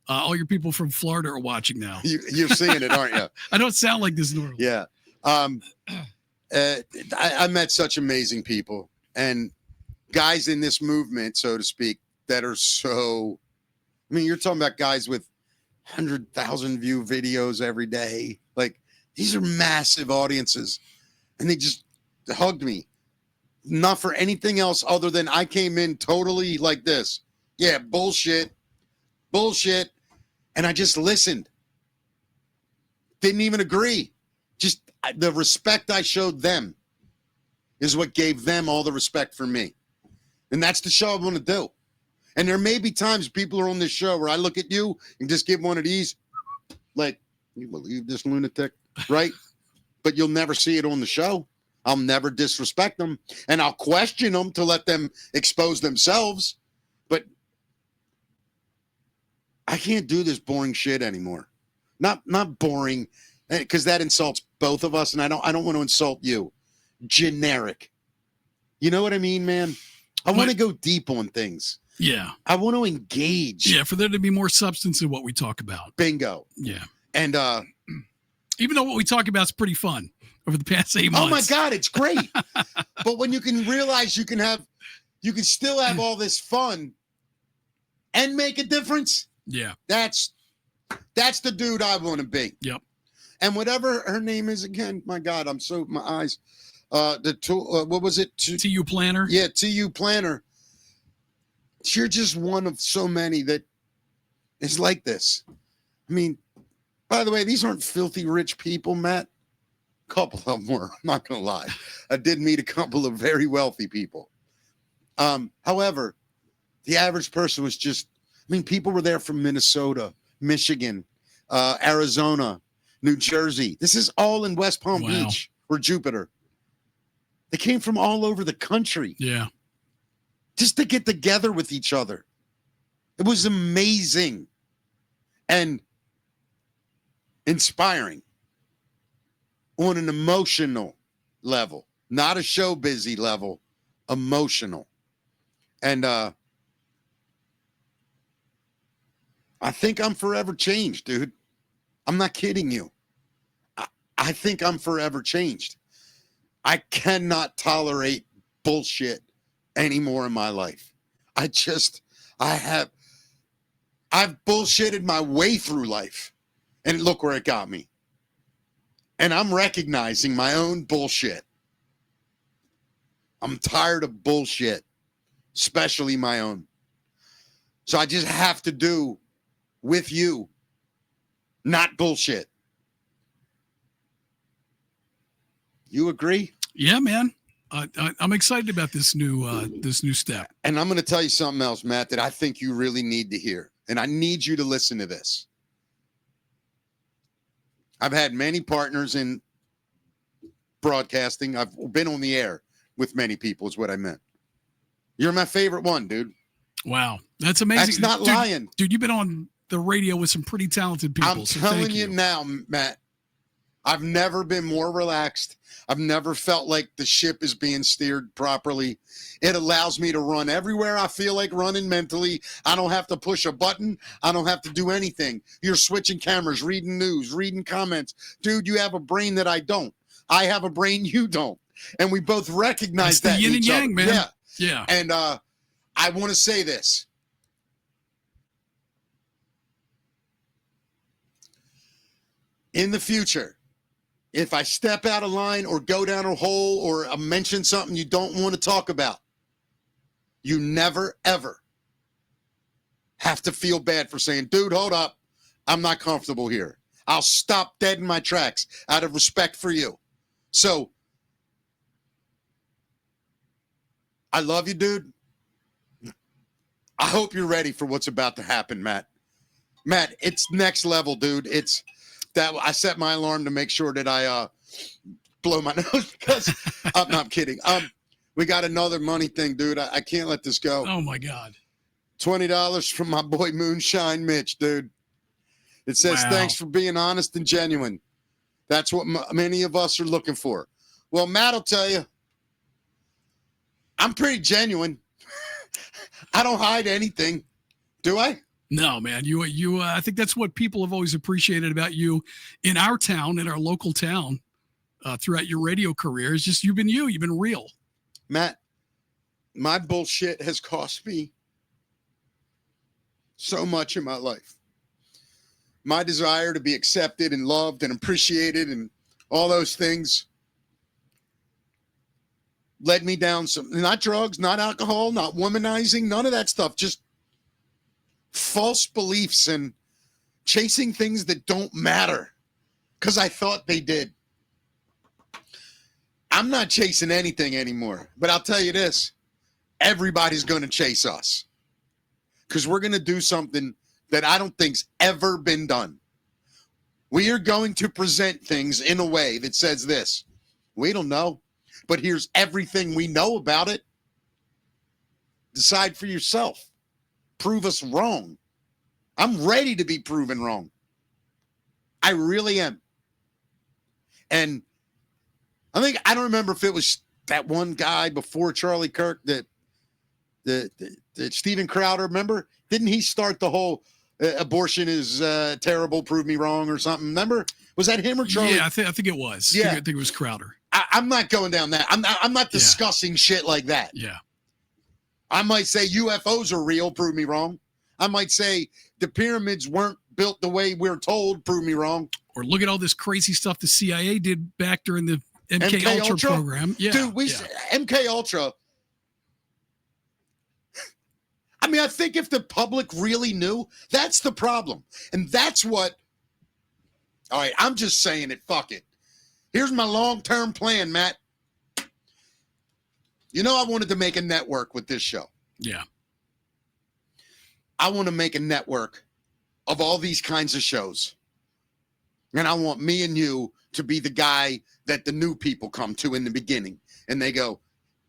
all your people from Florida are watching now. You're seeing it, aren't you? I don't sound like this normally. Yeah. I met such amazing people and guys in this movement, so to speak, that are so. I mean, you're talking about guys with 100,000 view videos every day. Like, these are massive audiences, and they just hugged me. Not for anything else other than I came in totally like this. Yeah, bullshit. And I just listened. Didn't even agree. Just the respect I showed them is what gave them all the respect for me. And that's the show I want to do. And there may be times people are on this show where I look at you and just give one of these, like, you believe this lunatic, right? But you'll never see it on the show. I'll never disrespect them, and I'll question them to let them expose themselves. But I can't do this boring shit anymore. Not boring, because that insults both of us, and I don't want to insult you. Generic. You know what I mean, man? I want to go deep on things. Yeah. I want to engage. Yeah, for there to be more substance in what we talk about. Bingo. Yeah. And even though what we talk about is pretty fun over the past 8 months. Oh my God, it's great. But when you can realize you can still have all this fun and make a difference. Yeah. That's the dude I want to be. Yep. And whatever her name is again, my God, my eyes. What was it? TU Planner. Yeah, TU Planner. You're just one of so many that is like this. I mean, by the way, these aren't filthy rich people, Matt. A couple of them were, I'm not going to lie. I did meet a couple of very wealthy people. However, the average person was just, I mean, people were there from Minnesota, Michigan, Arizona, New Jersey. This is all in West Palm Beach or Jupiter. They came from all over the country. Yeah. Just to get together with each other. It was amazing and inspiring on an emotional level, not a show busy level, emotional. And I think I'm forever changed, dude. I'm not kidding you. I think I'm forever changed. I cannot tolerate bullshit anymore in my life. I've bullshitted my way through life, and look where it got me. And I'm recognizing my own bullshit. I'm tired of bullshit, especially my own. So I just have to do with you, not bullshit. You agree? Yeah, man. I'm excited about this new step. And I'm going to tell you something else, Matt, that I think you really need to hear. And I need you to listen to this. I've had many partners in broadcasting. I've been on the air with many people is what I meant. You're my favorite one, dude. Wow. That's amazing. That's not lying. Dude, you've been on the radio with some pretty talented people. I'm telling you now, Matt, I've never been more relaxed. I've never felt like the ship is being steered properly. It allows me to run everywhere I feel like running mentally. I don't have to push a button. I don't have to do anything. You're switching cameras, reading news, reading comments. Dude, you have a brain that I don't. I have a brain you don't. And we both recognize that. The yin in and each yang, other. man. Yeah. Yeah. And I want to say this. In the future, if I step out of line or go down a hole or mention something you don't want to talk about, you never, ever have to feel bad for saying, dude, hold up. I'm not comfortable here. I'll stop dead in my tracks out of respect for you. So I love you, dude. I hope you're ready for what's about to happen, Matt. Matt, it's next level, dude. It's that I set my alarm to make sure that I blow my nose because no, I'm kidding. We got another money thing, dude. I can't let this go. Oh my God. $20 from my boy Moonshine Mitch, dude. It says, Wow. Thanks for being honest and genuine. That's what many of us are looking for. Well, Matt will tell you, I'm pretty genuine. I don't hide anything. Do I? No, man. You. I think that's what people have always appreciated about you in our town, in our local town, throughout your radio career. Is just you've been you. You've been real. Matt, my bullshit has cost me so much in my life. My desire to be accepted and loved and appreciated and all those things led me down some, not drugs, not alcohol, not womanizing, none of that stuff, just false beliefs and chasing things that don't matter because I thought they did. I'm not chasing anything anymore, but I'll tell you this, everybody's going to chase us because we're going to do something that I don't think's ever been done. We are going to present things in a way that says this, we don't know, but here's everything we know about it. Decide for yourself. Prove us wrong. I'm ready to be proven wrong. I really am. And I don't remember if it was that one guy before Charlie Kirk that Steven Crowder, remember? Didn't he start the whole abortion is terrible, prove me wrong or something? Remember? Was that him or Charlie? Yeah, I think it was. Yeah. I think it was Crowder. I'm not going down that. I'm not discussing shit like that. Yeah. I might say UFOs are real, prove me wrong. I might say the pyramids weren't built the way we're told, prove me wrong. Or look at all this crazy stuff the CIA did back during the MK Ultra program. Yeah. Dude, MK Ultra. I mean, I think if the public really knew, that's the problem. And that's what, all right, I'm just saying it, fuck it. Here's my long-term plan, Matt. You know I wanted to make a network with this show. Yeah. I want to make a network of all these kinds of shows. And I want me and you to be the guy that the new people come to in the beginning. And they go,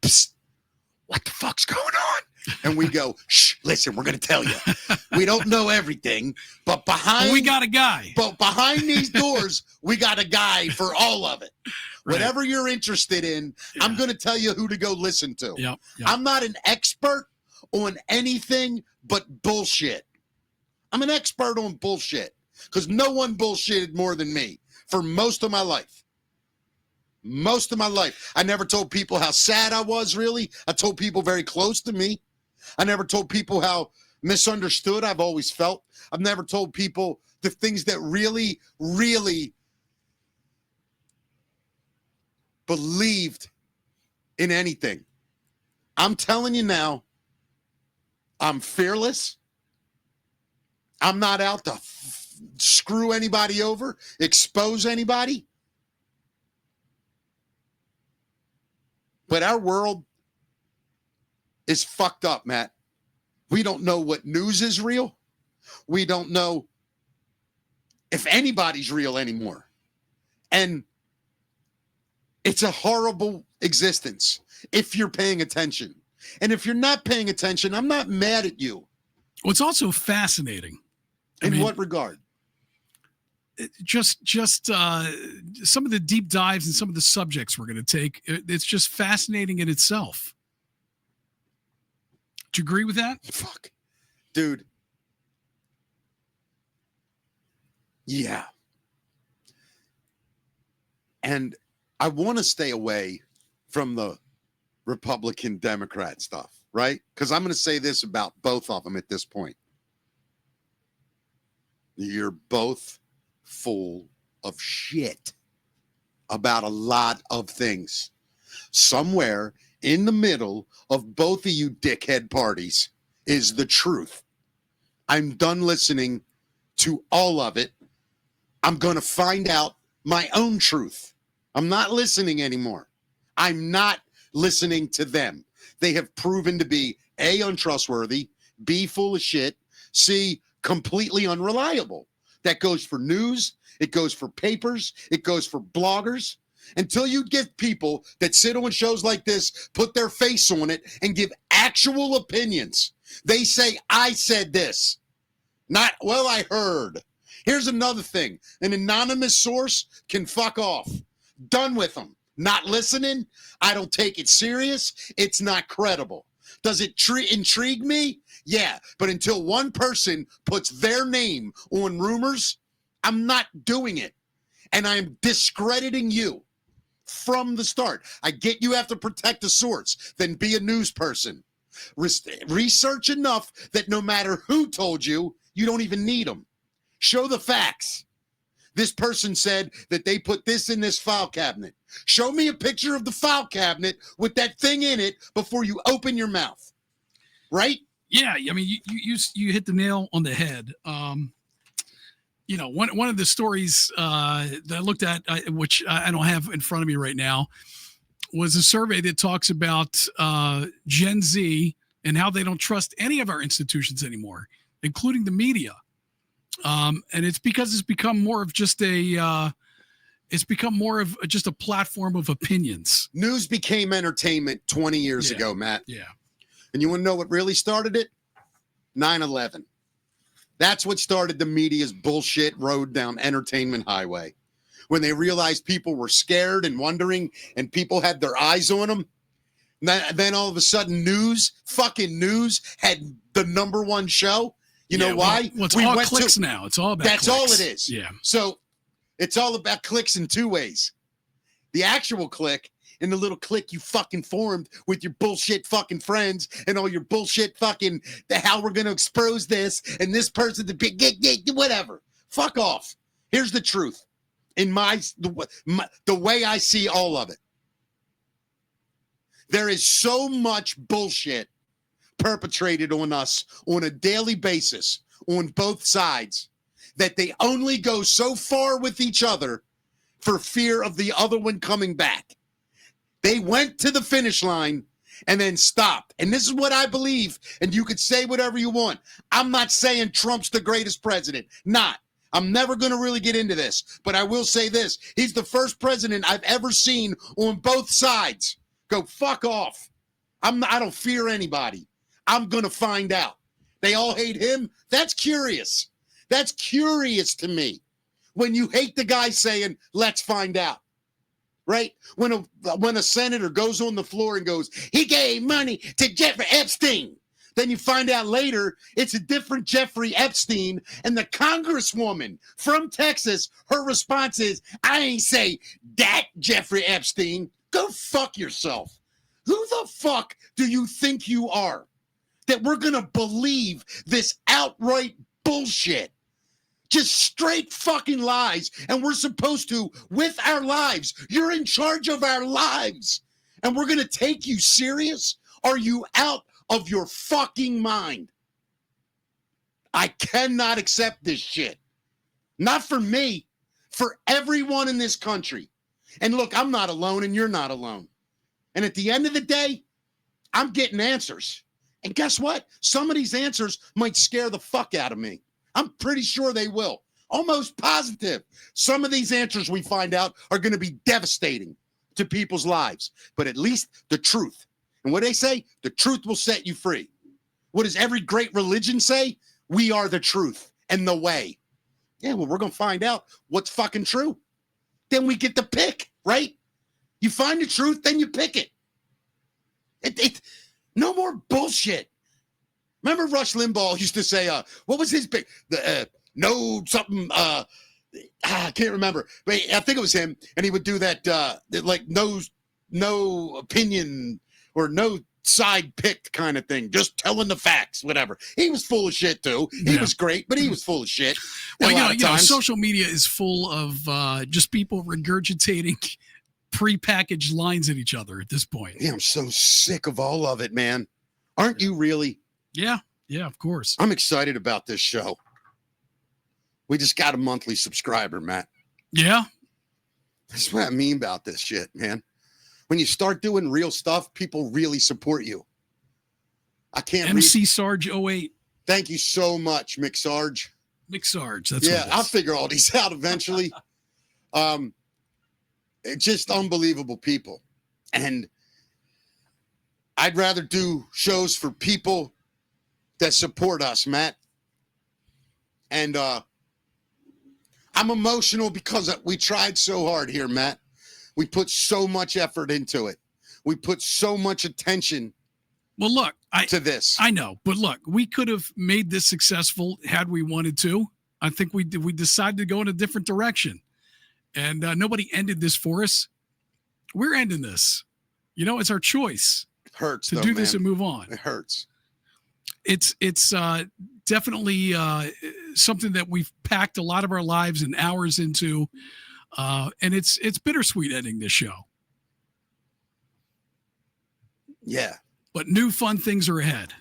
psst, what the fuck's going on? And we go, shh, listen, we're going to tell you. We don't know everything, but we got a guy. But behind these doors, we got a guy for all of it. Right. Whatever you're interested in, yeah. I'm going to tell you who to go listen to. Yep. I'm not an expert on anything but bullshit. I'm an expert on bullshit because no one bullshitted more than me for most of my life. Most of my life. I never told people how sad I was, really. I told people very close to me. I never told people how misunderstood I've always felt. I've never told people the things that really, really believed in anything. I'm telling you now, I'm fearless. I'm not out to screw anybody over, expose anybody. But our world is fucked up, Matt. We don't know what news is real. We don't know if anybody's real anymore. And it's a horrible existence if you're paying attention. And if you're not paying attention, I'm not mad at you. Well, it's also fascinating. In what regard? Just some of the deep dives and some of the subjects we're going to take. It's just fascinating in itself. Do you agree with that? Fuck. Dude. Yeah. And I want to stay away from the Republican Democrat stuff, right? Because I'm going to say this about both of them at this point. You're both full of shit about a lot of things. Somewhere in the middle of both of you dickhead parties is the truth. I'm done listening to all of it. I'm going to find out my own truth. I'm not listening anymore. I'm not listening to them. They have proven to be A, untrustworthy, B, full of shit, C, completely unreliable. That goes for news. It goes for papers. It goes for bloggers. Until you get people that sit on shows like this, put their face on it, and give actual opinions. They say, I said this. Not, well, I heard. Here's another thing. An anonymous source can fuck off. Done with them. Not listening. I don't take it serious. It's not credible. Does it intrigue me? Yeah. But until one person puts their name on rumors, I'm not doing it. And I'm discrediting you from the start. I get you have to protect the source. Then be a news person. Research enough that no matter who told you, you don't even need them. Show the facts. This person said that they put this in this file cabinet. Show me a picture of the file cabinet with that thing in it before you open your mouth. Right? Yeah, I mean, you hit the nail on the head. You know, one of the stories that I looked at, which I don't have in front of me right now, was a survey that talks about Gen Z and how they don't trust any of our institutions anymore, including the media. And it's because it's become more of just a platform of opinions. News became entertainment 20 years ago, Matt. Yeah. And you want to know what really started it? 9/11. That's what started the media's bullshit road down entertainment highway. When they realized people were scared and wondering and people had their eyes on them. Then all of a sudden fucking news had the number one show. You know why? Well, it's all clicks now. It's all about That's clicks. all it is. Yeah. So it's all about clicks in two ways. The actual click and the little clique you fucking formed with your bullshit fucking friends and all your bullshit fucking how we're going to expose this and this person to whatever. Fuck off. Here's the truth. In the way I see all of it. There is so much bullshit perpetrated on us on a daily basis on both sides that they only go so far with each other for fear of the other one coming back. They went to the finish line and then stopped. And this is what I believe. And you could say whatever you want. I'm not saying Trump's the greatest president. Not. I'm never going to really get into this. But I will say this. He's the first president I've ever seen on both sides go fuck off. I don't fear anybody. I'm going to find out. They all hate him. That's curious. That's curious to me. When you hate the guy saying, let's find out. Right? When a senator goes on the floor and goes, he gave money to Jeffrey Epstein. Then you find out later it's a different Jeffrey Epstein. And the congresswoman from Texas, her response is, I ain't say that Jeffrey Epstein. Go fuck yourself. Who the fuck do you think you are? That we're going to believe this outright bullshit. Just straight fucking lies. And we're supposed to, with our lives, you're in charge of our lives. And we're going to take you serious? Are you out of your fucking mind? I cannot accept this shit. Not for me, for everyone in this country. And look, I'm not alone and you're not alone. And at the end of the day, I'm getting answers. And guess what? Some of these answers might scare the fuck out of me. I'm pretty sure they will. Almost positive. Some of these answers we find out are going to be devastating to people's lives. But at least the truth. And what they say, the truth will set you free. What does every great religion say? We are the truth and the way. Yeah, well, we're going to find out what's fucking true. Then we get to pick, right? You find the truth, then you pick it. No more bullshit. Remember Rush Limbaugh used to say, what was his big, I can't remember, but I think it was him. And he would do that, like no opinion or no side picked kind of thing, just telling the facts, whatever. He was full of shit too. He was great, but he was full of shit. Well, you know, social media is full of just people regurgitating prepackaged lines at each other at this point. Yeah, I'm so sick of all of it, man. Aren't you really? Yeah, of course. I'm excited about this show. We just got a monthly subscriber, Matt. Yeah. That's what I mean about this shit, man. When you start doing real stuff, people really support you. I can't MC Sarge 08. Thank you so much, Mick Sarge. Mick Sarge, that's I'll figure all these out eventually. just unbelievable people. And I'd rather do shows for people that support us, Matt. And I'm emotional because we tried so hard here, Matt. We put so much effort into it. We put so much attention to this. I know, but look, we could have made this successful had we wanted to. I think we decided to go in a different direction. And nobody ended this for us. We're ending this. It's our choice. It hurts to do this and move on. It hurts. It's definitely something that we've packed a lot of our lives and hours into, and it's bittersweet ending this show. Yeah, but new fun things are ahead.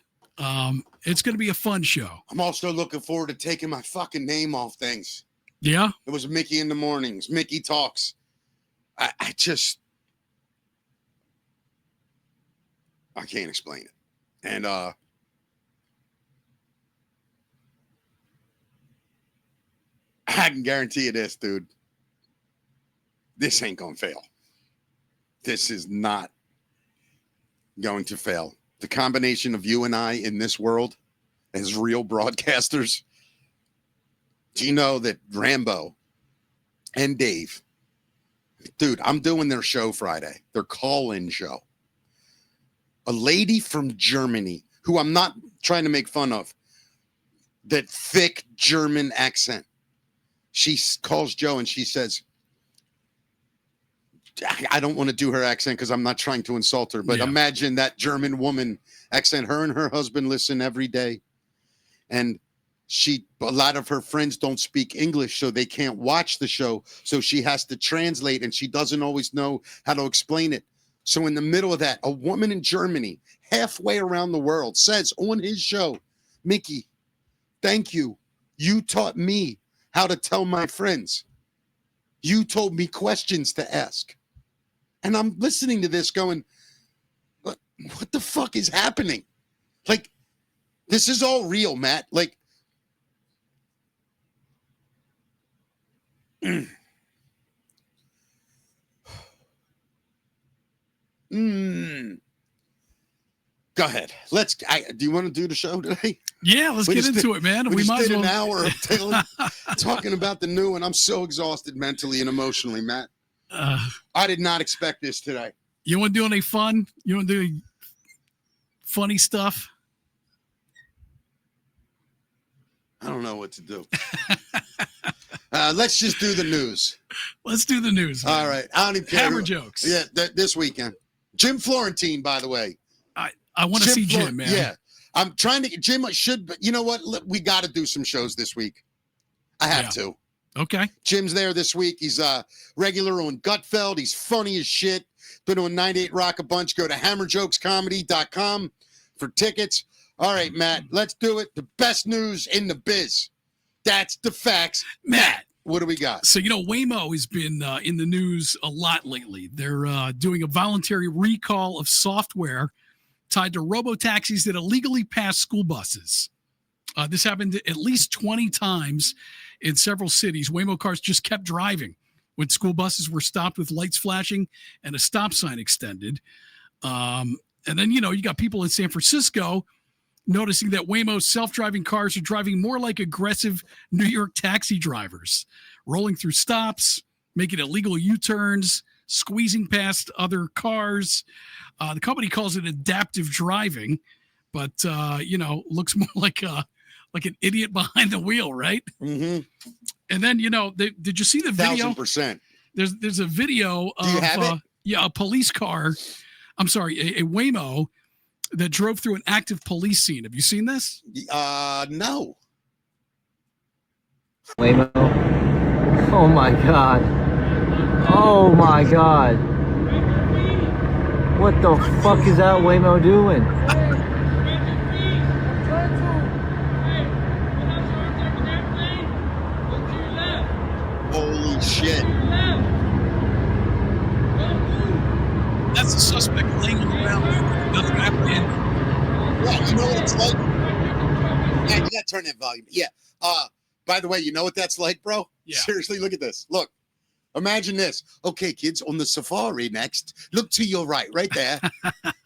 It's going to be a fun show. I'm also looking forward to taking my fucking name off things. Yeah, it was Mickey in the mornings. Mickey talks. I can't explain it, and I can guarantee you this, dude. This ain't gonna fail. This is not going to fail. The combination of you and I in this world as real broadcasters. Do you know that Rambo and Dave, dude, I'm doing their show Friday, their call-in show. A lady from Germany, who I'm not trying to make fun of, that thick German accent. She calls Joe and she says, I don't want to do her accent because I'm not trying to insult her, but imagine that German woman accent. Her and her husband listen every day. And a lot of her friends don't speak English, so they can't watch the show. So she has to translate, and she doesn't always know how to explain it. So in the middle of that, a woman in Germany, halfway around the world, says on his show, Mickey, thank you. You taught me how to tell my friends. You told me questions to ask. And I'm listening to this going, what the fuck is happening? Like, this is all real, Matt. Like, Go ahead. Do you want to do the show today? Yeah, let's get into it, man. We might did an hour of talking about the new, and I'm so exhausted mentally and emotionally, Matt. I did not expect this today. You want to do any fun? You want to do any funny stuff? I don't know what to do. Let's just do the news. Let's do the news. Man. All right. I don't even care. Hammer jokes. Yeah, this weekend. Jim Florentine, by the way. I want to see Jim, man. Yeah. I'm trying to get Jim. But you know what? We got to do some shows this week. I have to. Okay. Jim's there this week. He's regular on Gutfeld. He's funny as shit. Been on 98 Rock a bunch. Go to HammerJokesComedy.com for tickets. All right, Matt, let's do it. The best news in the biz. That's the facts. Matt, what do we got? So, Waymo has been in the news a lot lately. They're doing a voluntary recall of software tied to robo-taxis that illegally pass school buses. This happened at least 20 times in several cities. Waymo cars just kept driving when school buses were stopped with lights flashing and a stop sign extended. And then, you got people in San Francisco noticing that Waymo's self-driving cars are driving more like aggressive New York taxi drivers, rolling through stops, making illegal U-turns, squeezing past other cars. The company calls it adaptive driving, but, looks more like an idiot behind the wheel, right? Mm-hmm. And then, did you see the video? 1,000%. There's a video of Do you have it? A police car. I'm sorry, a Waymo that drove through an active police scene. Have you seen this? No. Waymo. Oh my God. Oh my God. What the fuck is that Waymo doing? Holy shit. That's a suspect laying on the ground. Nothing happened. Yeah, you know what it's like? Yeah, you gotta turn that volume. Yeah. By the way, you know what that's like, bro? Yeah. Seriously, look at this. Look. Imagine this. Okay, kids, on the safari next, look to your right there.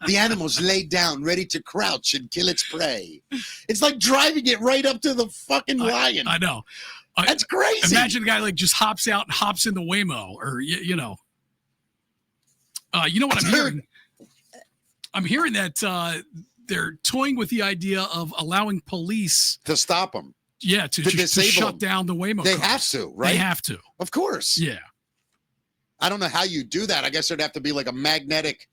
The animal's laid down, ready to crouch and kill its prey. It's like driving it right up to the fucking lion. I know. That's crazy. Imagine a guy like just hops out and hops into Waymo, or you know. You know what I'm hearing? I'm hearing that they're toying with the idea of allowing police to stop them. Yeah, to shut down the Waymo. They cars. have to, right? They have to. Of course. Yeah. I don't know how you do that. I guess there'd have to be like a magnetic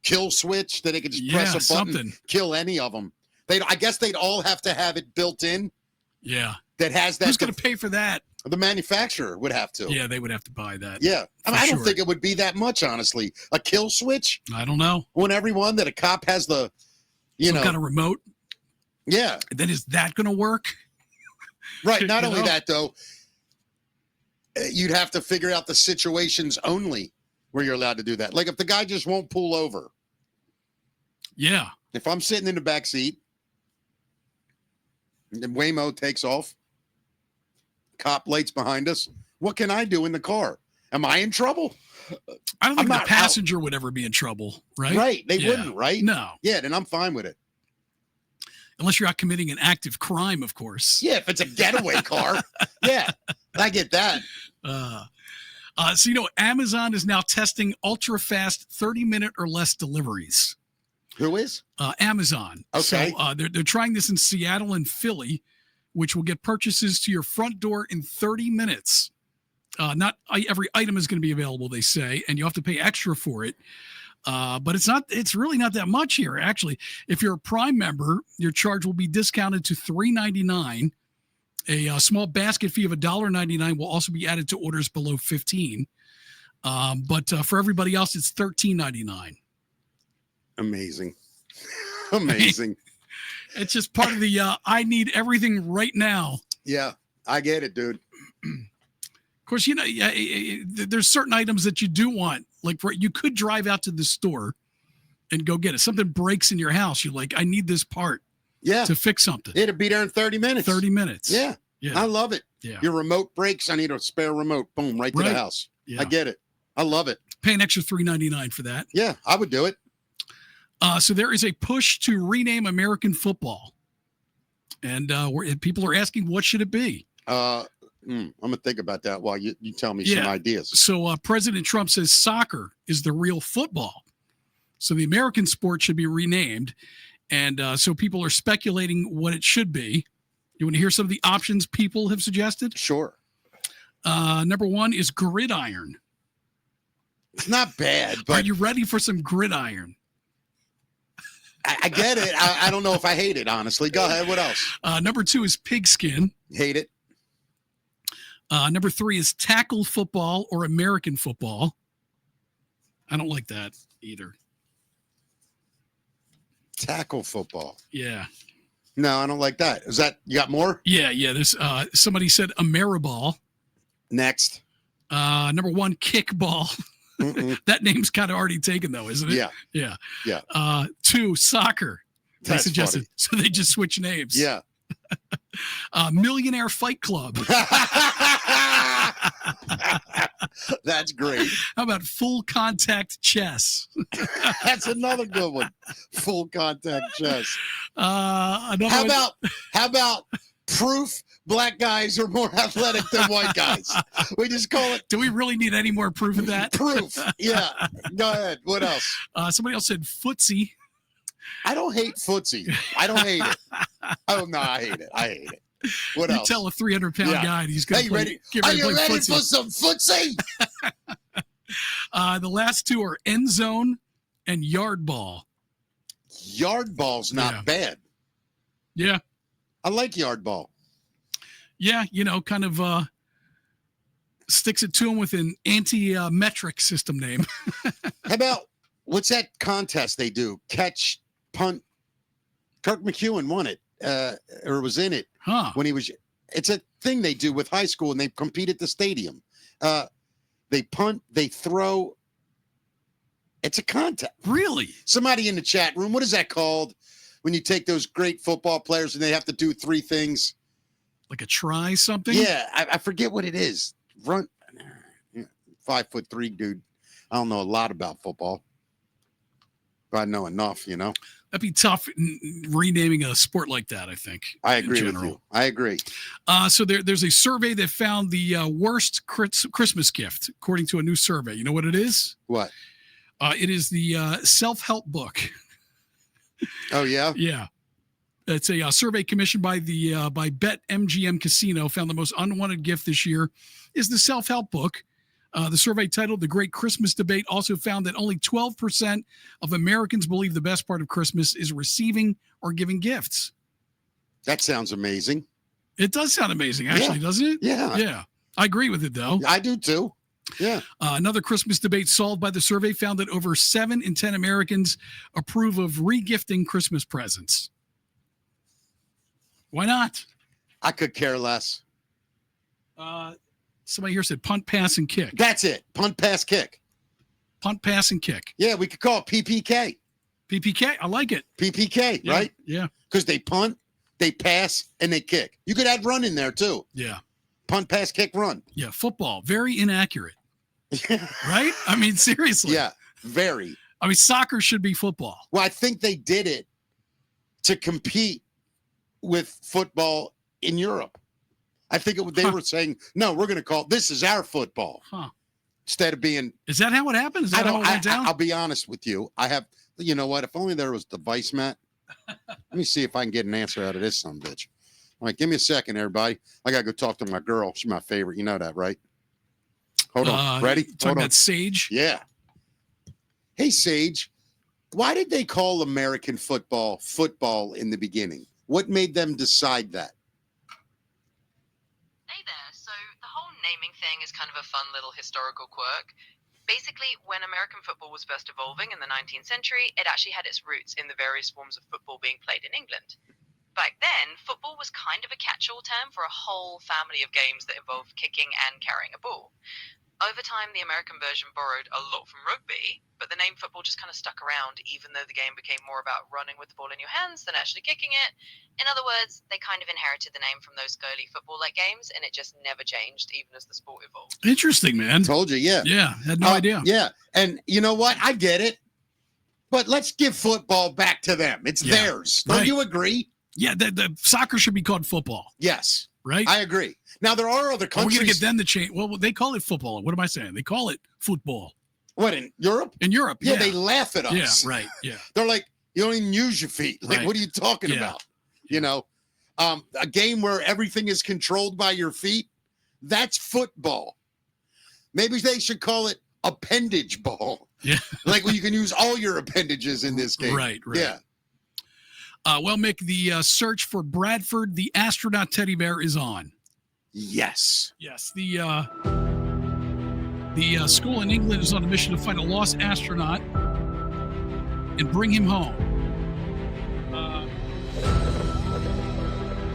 kill switch that they could just press a button, kill any of them. I guess they'd all have to have it built in. Yeah. That has that. Who's going to pay for that? The manufacturer would have to. Yeah, they would have to buy that. Yeah. I don't think it would be that much, honestly. A kill switch? I don't know. On everyone that a cop has the, Some kind of remote? Yeah. And then is that going to work? Right. Not only that, though, you'd have to figure out the situations only where you're allowed to do that. Like if the guy just won't pull over. Yeah. If I'm sitting in the back seat, and Waymo takes off, cop lights behind us, what can I do in the car? Am I in trouble? I don't think the passenger would ever be in trouble, right? Right. They wouldn't, right? No. Yeah, then I'm fine with it. Unless you're out committing an active crime, of course. Yeah, if it's a getaway car. Yeah, I get that. So, you know, Amazon is now testing ultra-fast 30-minute or less deliveries. Who is? Amazon. Okay. So they're trying this in Seattle and Philly, which will get purchases to your front door in 30 minutes. Not every item is going to be available, they say, and you have to pay extra for it. But it's really not that much here, actually. If you're a Prime member, your charge will be discounted to $3.99. A small basket fee of $1.99 will also be added to orders below 15. But for everybody else, it's $13.99. Amazing. Amazing. It's just part of the I need everything right now. Yeah, I get it, dude. Of course, you know, there's certain items that you do want. Like you could drive out to the store and go get it. Something breaks in your house. You're like, I need this part to fix something. It'll be there in 30 minutes. 30 minutes. Yeah. I love it. Yeah. Your remote breaks. I need a spare remote. Boom, right to the house. Yeah. I get it. I love it. Pay an extra $3.99 for that. Yeah, I would do it. So there is a push to rename American football. And people are asking, what should it be? I'm going to think about that while you tell me some ideas. So President Trump says soccer is the real football. So the American sport should be renamed. And so people are speculating what it should be. You want to hear some of the options people have suggested? Sure. Number one is gridiron. It's not bad, but are you ready for some gridiron? I get it. I don't know if I hate it, honestly. Go ahead. What else? Number two is pigskin. Hate it. Number three is tackle football or American football. I don't like that either. Tackle football. Yeah. No, I don't like that. Is that, you got more? Yeah. There's somebody said Ameriball. Next. Number one, kickball. That name's kind of already taken, though, isn't it? Yeah. Two, soccer. They suggested. Funny. So they just switch names. Yeah. Millionaire Fight Club. That's great. How about full contact chess? That's another good one. Full contact chess. How about proof black guys are more athletic than white guys? We just call it. Do we really need any more proof of that? Proof. Yeah. Go ahead. What else? Somebody else said footsie. I don't hate footsie. I don't hate it. Oh no, I hate it. I hate it. What else? You tell a 300-pound guy and he's going to ready? Get Are ready you to play ready footsie. for some footsie? The last two are end zone and yard ball. Yard ball's not bad. Yeah. I like yard ball. Yeah, you know, kind of sticks it to him with an anti-metric system name. How about, what's that contest they do? Catch, punt. Kirk McEwen won it, or was in it when he was. It's a thing they do with high school, and they compete at the stadium. They punt, they throw. It's a contest. Really? Somebody in the chat room, what is that called? When you take those great football players and they have to do three things. Like a try something? Yeah, I forget what it is. 5'3" dude. I don't know a lot about football, but I know enough, you know. That'd be tough renaming a sport like that, I think. I agree with you. I agree. So there's a survey that found the worst Christmas gift, according to a new survey. You know what it is? What? It is the self-help book. Oh, yeah? Yeah. It's a survey commissioned by by BetMGM Casino, found the most unwanted gift this year is the self-help book. The survey titled The Great Christmas Debate also found that only 12% of Americans believe the best part of Christmas is receiving or giving gifts. That sounds amazing. It does sound amazing, actually, doesn't it? Yeah. Yeah. I agree with it, though. I do, too. Yeah. Another Christmas debate solved by the survey found that over 7 in 10 Americans approve of regifting Christmas presents. Why not? I could care less. Somebody here said punt, pass, and kick. That's it. Punt, pass, kick. Punt, pass, and kick. Yeah, we could call it PPK. PPK. I like it. PPK, Yeah, right? Yeah. Because they punt, they pass, and they kick. You could add run in there, too. Yeah. Punt, pass, kick, run. Yeah. Football. Very inaccurate. Right? I mean, seriously. Yeah, very. I mean, soccer should be football. Well, I think they did it to compete with football in Europe. I think they were saying, no, we're going to call this is our football. Instead of being. Is that how it happened? Is that how it went down? I'll be honest with you. You know what? If only there was device, Matt. Let me see if I can get an answer out of this son of a bitch. All right, give me a second, everybody. I got to go talk to my girl. She's my favorite. You know that, right? Hold on. Ready? Talking about Sage? Yeah. Hey, Sage, why did they call American football in the beginning? What made them decide that? Hey there. So the whole naming thing is kind of a fun little historical quirk. Basically, when American football was first evolving in the 19th century, it actually had its roots in the various forms of football being played in England. Back then, football was kind of a catch-all term for a whole family of games that involved kicking and carrying a ball. Over time, the American version borrowed a lot from rugby, but the name football just kind of stuck around, even though the game became more about running with the ball in your hands than actually kicking it. In other words, they kind of inherited the name from those girly football-like games, and it just never changed, even as the sport evolved. Interesting, man. Told you, yeah. Yeah, had no idea. Yeah, and you know what? I get it, but let's give football back to them. It's theirs. Don't you agree? Yeah, the soccer should be called football. Yes. Right? I agree. Now, there are other countries. We're going to get them to change. Well, they call it football. What am I saying? They call it football. What, in Europe? In Europe, yeah. They laugh at us. Yeah, right, yeah. They're like, you don't even use your feet. Like, what are you talking about? You know, a game where everything is controlled by your feet, that's football. Maybe they should call it appendage ball. Yeah. Like where you can use all your appendages in this game. Right. Yeah. Well, Mick, the search for Bradford, the astronaut teddy bear, is on. Yes. Yes. The school in England is on a mission to find a lost astronaut and bring him home.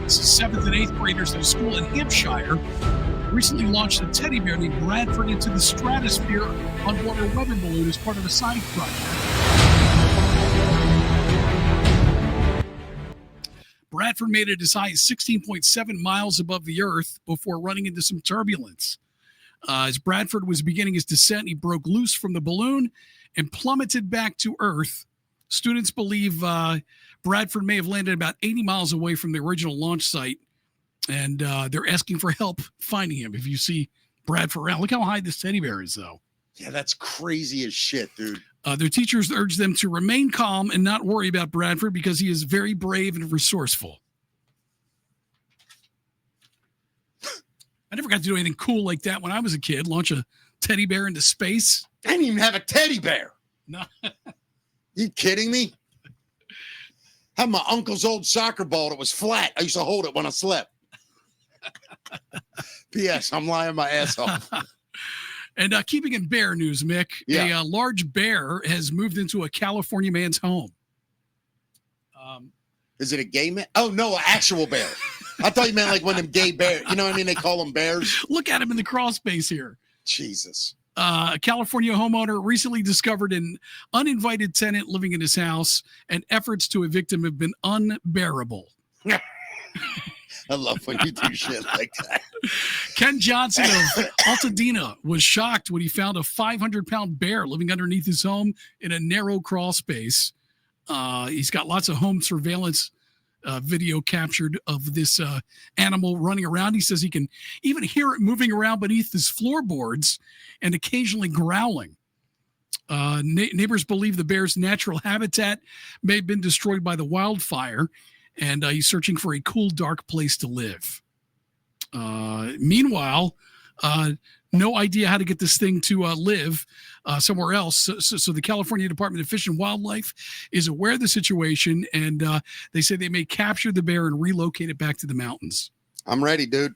This is 7th and 8th graders at a school in Hampshire recently launched a teddy bear named Bradford into the stratosphere on board a weather balloon as part of a science project. Bradford made it as high as 16.7 miles above the Earth before running into some turbulence. As Bradford was beginning his descent, he broke loose from the balloon and plummeted back to Earth. Students believe Bradford may have landed about 80 miles away from the original launch site, and they're asking for help finding him. If you see Bradford around, look how high this teddy bear is, though. Yeah, that's crazy as shit, dude. Their teachers urge them to remain calm and not worry about Bradford because he is very brave and resourceful. I never got to do anything cool like that when I was a kid, launch a teddy bear into space. I didn't even have a teddy bear. No. You kidding me? I had my uncle's old soccer ball that was flat. I used to hold it when I slept. P.S. I'm lying my ass off. And keeping in bear news, Mick, a large bear has moved into a California man's home. Is it a gay man? Oh, no, an actual bear. I thought you meant like one of them gay bears. You know what I mean? They call them bears. Look at him in the crawl space here. Jesus. A California homeowner recently discovered an uninvited tenant living in his house, and efforts to evict him have been unbearable. I love when you do shit like that. Ken Johnson of Altadena was shocked when he found a 500-pound bear living underneath his home in a narrow crawl space. He's got lots of home surveillance video captured of this animal running around. He says he can even hear it moving around beneath his floorboards and occasionally growling. Neighbors believe the bear's natural habitat may have been destroyed by the wildfire, and he's searching for a cool, dark place to live. Meanwhile, no idea how to get this thing to live somewhere else. So the California Department of Fish and Wildlife is aware of the situation, and they say they may capture the bear and relocate it back to the mountains. I'm ready, dude.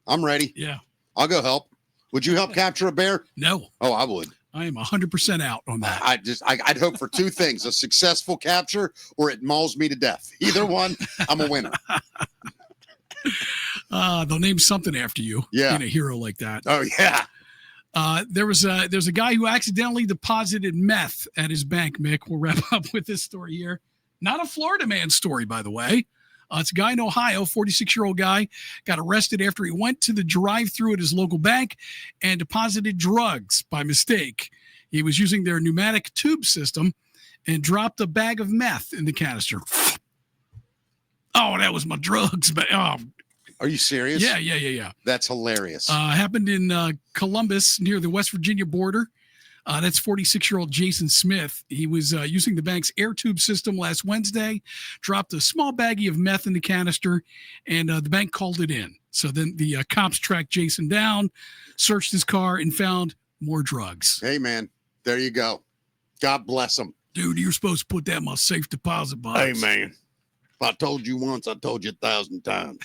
I'm ready. Yeah. I'll go help. Would you help capture a bear? No. Oh, I would. I am 100% out on that. I'd hope for two things: a successful capture, or it mauls me to death. Either one, I'm a winner. They'll name something after you. Yeah. Being a hero like that. Oh yeah. There's a guy who accidentally deposited meth at his bank. Mick, we'll wrap up with this story here. Not a Florida man story, by the way. It's a guy in Ohio, 46-year-old guy, got arrested after he went to the drive-thru at his local bank and deposited drugs by mistake. He was using their pneumatic tube system and dropped a bag of meth in the canister. Oh, that was my drugs. Oh. Are you serious? Yeah. That's hilarious. Happened in Columbus near the West Virginia border. That's 46-year-old Jason Smith. He was using the bank's air tube system last Wednesday, dropped a small baggie of meth in the canister, and the bank called it in. So then the cops tracked Jason down, searched his car, and found more drugs. Hey, man, there you go. God bless him. Dude, you're supposed to put that in my safe deposit box. Hey, man, if I told you once, I told you 1,000 times.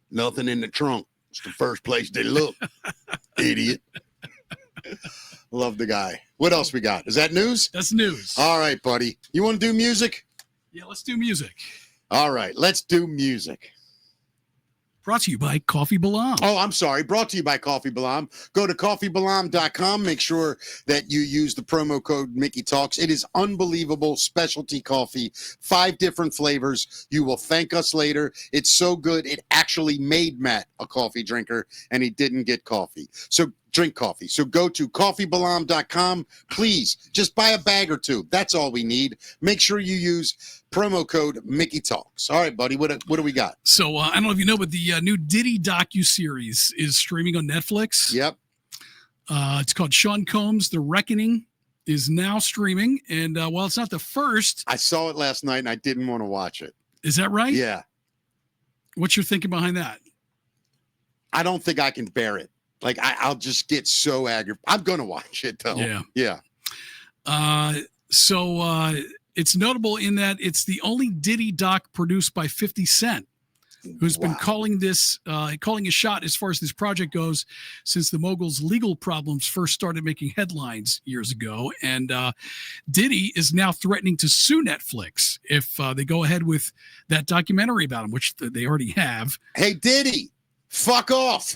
Nothing in the trunk. It's the first place they look. Idiot. Love the guy. What else we got? Is that news? That's news. All right, buddy. You want to do music? Yeah, let's do music. All right, let's do music. Brought to you by Coffee Balam. Oh, I'm sorry. Brought to you by Coffee Balam. Go to coffeebalam.com. Make sure that you use the promo code Mickey Talks. It is unbelievable specialty coffee. 5 different flavors. You will thank us later. It's so good. It actually made Matt a coffee drinker, and he didn't get coffee. So drink coffee. So go to coffeebalam.com. Please, just buy a bag or 2. That's all we need. Make sure you use promo code Mickey Talks. All right, buddy. What do we got? So I don't know if you know, but the new Diddy docuseries is streaming on Netflix. Yep. It's called Sean Combs: The Reckoning. Is now streaming, and while it's not the first, I saw it last night and I didn't want to watch it. Is that right? Yeah. What's your thinking behind that? I don't think I can bear it. Like I'll just get so aggravated. I'm gonna watch it though. Yeah. So it's notable in that it's the only Diddy doc produced by 50 Cent, who's been calling a shot as far as this project goes since the mogul's legal problems first started making headlines years ago. And Diddy is now threatening to sue Netflix if they go ahead with that documentary about him, which they already have. Hey, Diddy, fuck off.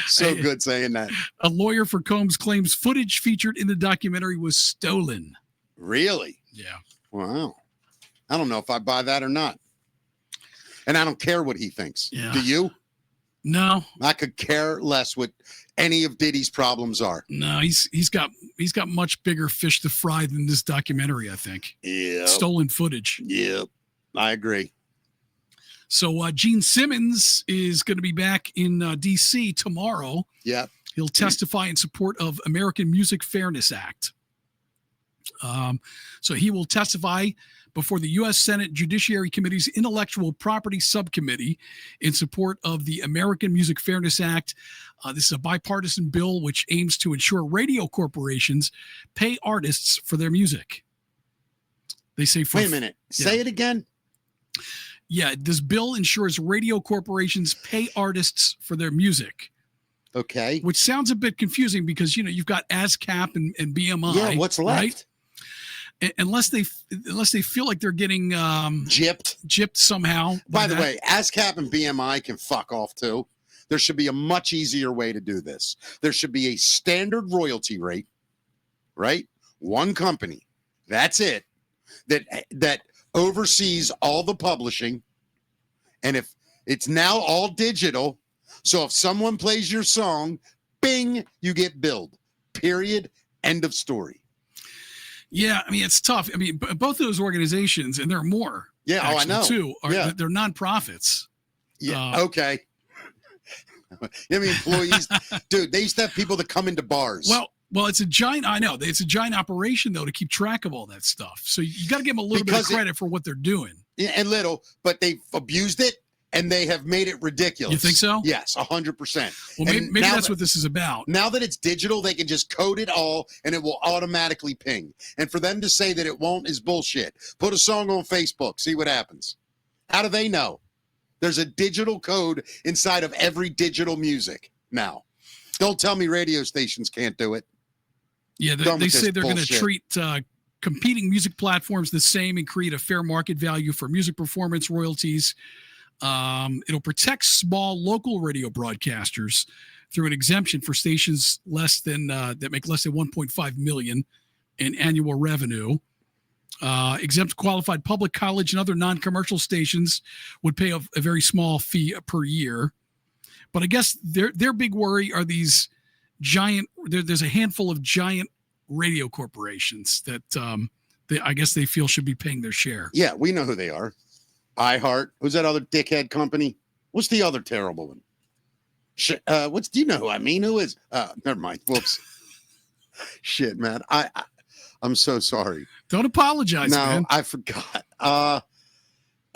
So good saying that. A lawyer for Combs claims footage featured in the documentary was stolen. Really? Yeah. Wow. I don't know if I buy that or not. And I don't care what he thinks. Yeah. Do you? No. I could care less what any of Diddy's problems are. No, he's got much bigger fish to fry than this documentary, I think. Yeah. Stolen footage. Yep. I agree. So Gene Simmons is going to be back in D.C. tomorrow. Yeah. He'll testify in support of American Music Fairness Act. So he will testify before the U.S. Senate Judiciary Committee's Intellectual Property Subcommittee in support of the American Music Fairness Act. This is a bipartisan bill which aims to ensure radio corporations pay artists for their music. They say Wait a minute. Say it again. Yeah, this bill ensures radio corporations pay artists for their music. Okay. Which sounds a bit confusing because, you've got ASCAP and BMI. Yeah, what's left? Right? Unless they feel like they're getting gypped somehow. By the way, ASCAP and BMI can fuck off too. There should be a much easier way to do this. There should be a standard royalty rate, right? One company. That's it. That oversees all the publishing And if it's now all digital, so if someone plays your song, bing, you get billed. Period. End of story. Yeah, I mean, it's tough. I mean, both of those organizations, and there are more. Yeah, actually, I know. Too, they're nonprofits. Yeah, okay. I mean, employees, dude, they used to have people that come into bars. Well, it's a giant. I know it's a giant operation though to keep track of all that stuff. So you got to give them a little bit of credit for what they're doing. Yeah, and little, but they've abused it and they have made it ridiculous. You think so? Yes, 100%. Well, maybe that's what this is about. Now that it's digital, they can just code it all and it will automatically ping. And for them to say that it won't is bullshit. Put a song on Facebook, see what happens. How do they know? There's a digital code inside of every digital music now. Don't tell me radio stations can't do it. Yeah, they say they're going to treat competing music platforms the same and create a fair market value for music performance royalties. It'll protect small local radio broadcasters through an exemption for stations less than that make less than 1.5 million in annual revenue. Exempt qualified public, college, and other non-commercial stations would pay a very small fee per year. But I guess their big worry are these giant. There's a handful of giant radio corporations that I guess they feel should be paying their share. Yeah, we know who they are. iHeart. Who's that other dickhead company? What's the other terrible one? Do you know who I mean? Who is? Never mind. Whoops. Shit, man. I'm so sorry. Don't apologize, man. I forgot.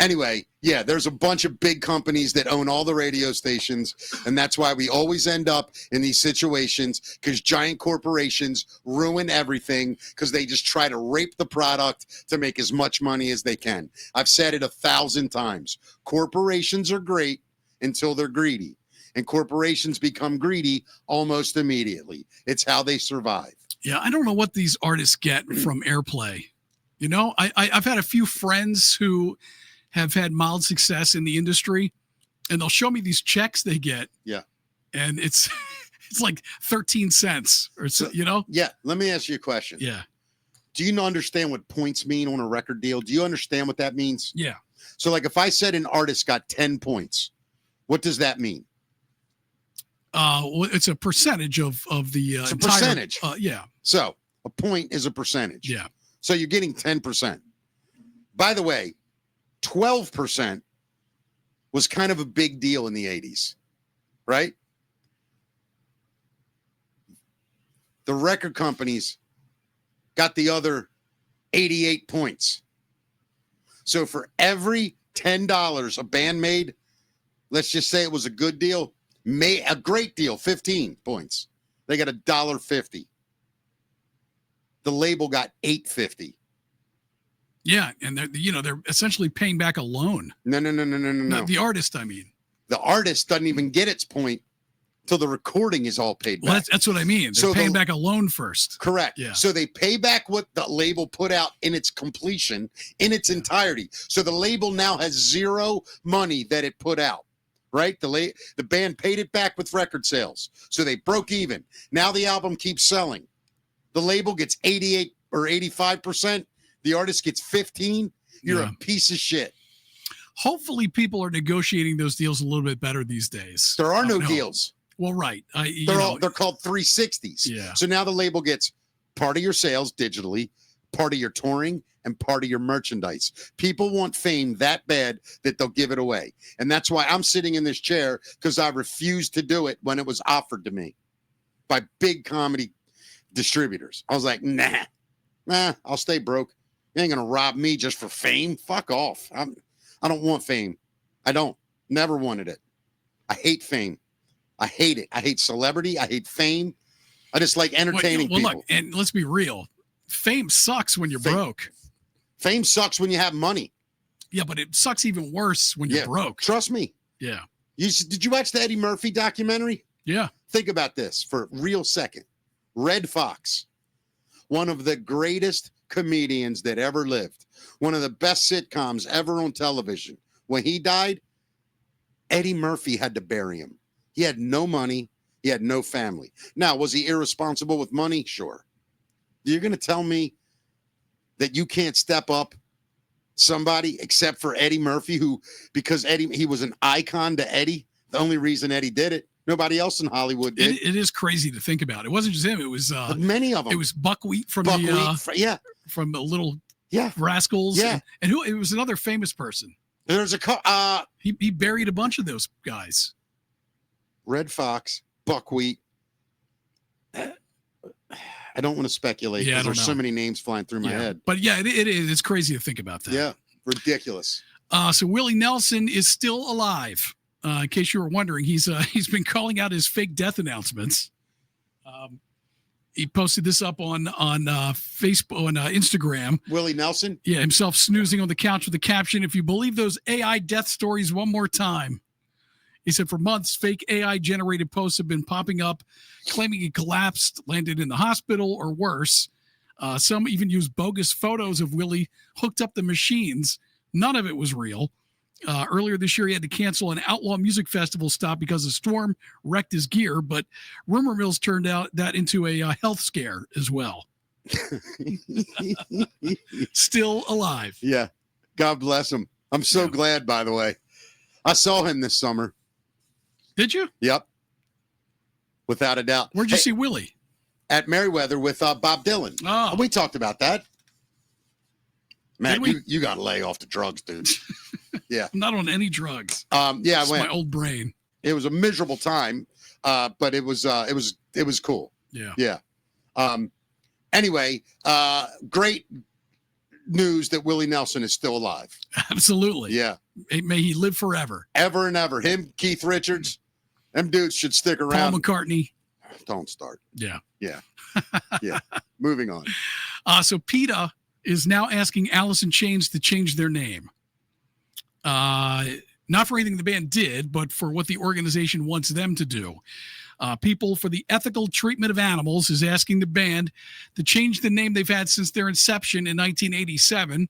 Anyway, yeah, there's a bunch of big companies that own all the radio stations, and that's why we always end up in these situations, because giant corporations ruin everything because they just try to rape the product to make as much money as they can. I've said it 1,000 times. Corporations are great until they're greedy, and corporations become greedy almost immediately. It's how they survive. Yeah, I don't know what these artists get from airplay. You know, I've had a few friends who have had mild success in the industry, and they'll show me these checks they get. Yeah. And it's like 13 cents or so, you know? Yeah. Let me ask you a question. Yeah. Do you understand what points mean on a record deal? Do you understand what that means? Yeah. So like if I said an artist got 10 points, what does that mean? Well, it's a percentage of the it's a entire, percentage. Yeah. So a point is a percentage. Yeah. So you're getting 10%. By the way, 12% was kind of a big deal in the 80s, right? The record companies got the other 88 points. So for every $10 a band made, let's just say it was a good deal, a great deal, 15 points. They got $1.50. The label got $8.50. Yeah, and they're essentially paying back a loan. No. The artist, I mean. The artist doesn't even get its point till the recording is all paid back. Well, that's what I mean. They're paying back a loan first. Correct. Yeah. So they pay back what the label put out in its completion, in its entirety. So the label now has zero money that it put out, right? The band paid it back with record sales. So they broke even. Now the album keeps selling. The label gets 88 or 85%. The artist gets 15. You're a piece of shit. Hopefully people are negotiating those deals a little bit better these days. There are no deals. Well, right. They're called 360s. Yeah. So now the label gets part of your sales digitally, part of your touring, and part of your merchandise. People want fame that bad that they'll give it away. And that's why I'm sitting in this chair, because I refused to do it when it was offered to me by big comedy distributors. I was like, nah, I'll stay broke. You ain't gonna rob me just for fame. Fuck off. I don't want fame. I don't. Never wanted it. I hate fame. I hate it. I hate celebrity. I hate fame. I just like entertaining people. Look, and let's be real. Fame sucks when you're broke. Fame sucks when you have money. Yeah, but it sucks even worse when you're broke. Trust me. Yeah. Did you watch the Eddie Murphy documentary? Yeah. Think about this for a real second. Red Fox, one of the greatest comedians that ever lived, one of the best sitcoms ever on television. When he died, Eddie Murphy had to bury him. He had no money. He had no family. Now, was he irresponsible with money? Sure. You're going to tell me that you can't step up somebody except for Eddie Murphy, because he was an icon to Eddie. The only reason Eddie did it, nobody else in Hollywood did. It is crazy to think about. It wasn't just him. It was But many of them. It was Buckwheat from from the Little Rascals. Yeah. And who? It was another famous person. There's he buried a bunch of those guys. Red Fox, Buckwheat. I don't want to speculate because there's so many names flying through my head. But yeah, it is. It's crazy to think about that. Yeah, ridiculous. So Willie Nelson is still alive. In case you were wondering, he's been calling out his fake death announcements. He posted this up on Facebook, on Instagram. Willie Nelson? Yeah, himself snoozing on the couch with the caption, "If you believe those AI death stories one more time." He said, for months, fake AI-generated posts have been popping up, claiming he collapsed, landed in the hospital, or worse. Some even used bogus photos of Willie hooked up the machines. None of it was real. Earlier this year, he had to cancel an outlaw music festival stop because a storm wrecked his gear, but rumor mills turned out that into a health scare as well. Still alive. Yeah. God bless him. I'm so glad, by the way. I saw him this summer. Did you? Yep. Without a doubt. Where'd you see Willie? At Merriweather with Bob Dylan. Oh. We talked about that. Man, you got to lay off the drugs, dude. Yeah. I'm not on any drugs. Yeah, I went. My old brain. It was a miserable time, but it was cool. Yeah. Yeah. Anyway, great news that Willie Nelson is still alive. Absolutely. Yeah. May he live forever. Ever and ever. Him, Keith Richards, them dudes should stick around. Paul McCartney. Don't start. Yeah. Yeah. Yeah. Moving on. So PETA is now asking Alice in Chains to change their name. Not for anything the band did, but for what the organization wants them to do. People for the Ethical Treatment of Animals is asking the band to change the name they've had since their inception in 1987.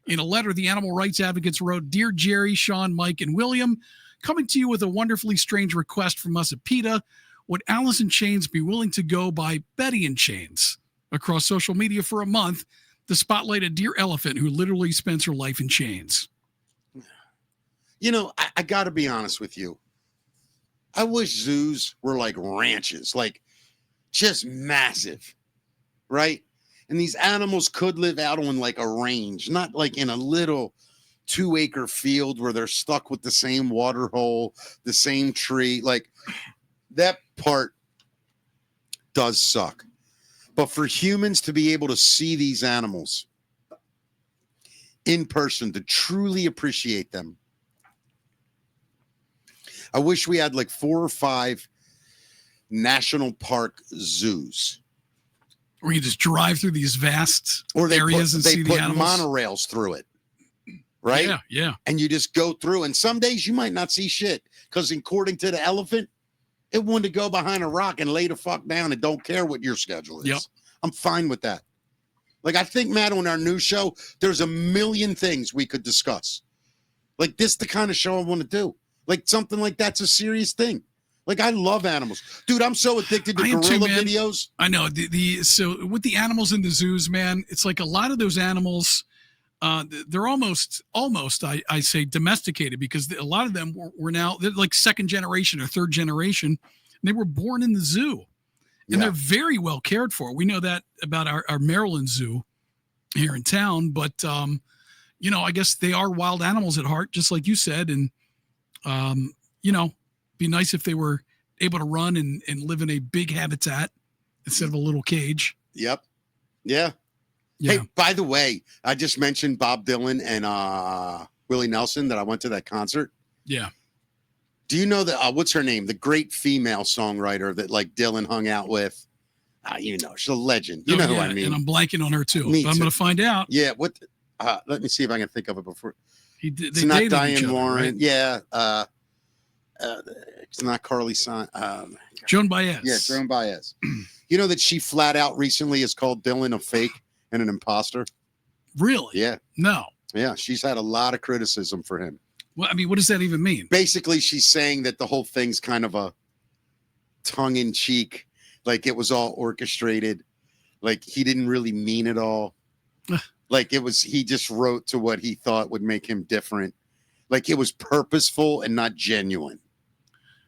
In a letter, the animal rights advocates wrote, "Dear Jerry, Sean, Mike, and William, coming to you with a wonderfully strange request from us at PETA. Would Alice in Chains be willing to go by Betty in Chains across social media for a month to spotlight a dear elephant who literally spends her life in chains?" You know, I got to be honest with you. I wish zoos were like ranches, like just massive, right? And these animals could live out on like a range, not like in a little 2-acre field where they're stuck with the same water hole, the same tree. Like that part does suck. But for humans to be able to see these animals in person, to truly appreciate them, I wish we had like 4 or 5 national park zoos. Or you just drive through these vast areas and see the animals. They put monorails through it, right? Yeah, yeah. And you just go through, and some days you might not see shit because according to the elephant, it wanted to go behind a rock and lay the fuck down and don't care what your schedule is. Yep. I'm fine with that. Like, I think, Matt, on our new show, there's a million things we could discuss. Like, this the kind of show I want to do. Like, something like that's a serious thing. Like, I love animals. Dude, I'm so addicted to gorilla videos. I know. So with the animals in the zoos, man, it's like a lot of those animals, they're almost I say domesticated, because a lot of them were now, they're like second generation or third generation. And they were born in the zoo. And they're very well cared for. We know that about our Maryland Zoo here in town. But, you know, I guess they are wild animals at heart, just like you said. And, you know, be nice if they were able to run and live in a big habitat instead of a little cage. Yep. Yeah. Hey, by the way, I just mentioned Bob Dylan and Willie Nelson that I went to that concert. Yeah. Do you know that, what's her name? The great female songwriter that like Dylan hung out with. You know, she's a legend. You know who I mean. And I'm blanking on her too. Me but I'm too. going to find out. Yeah. What? Let me see if I can think of it before. It's not dated Diane each other, Warren. right? Yeah. It's not Carly Son. Joan Baez. Yeah, Joan Baez. You know that she flat out recently has called Dylan a fake and an imposter? Really? Yeah. No. Yeah, she's had a lot of criticism for him. Well, I mean, what does that even mean? Basically, she's saying that the whole thing's kind of a tongue-in-cheek, like it was all orchestrated, like he didn't really mean it all. Like he just wrote to what he thought would make him different. Like it was purposeful and not genuine.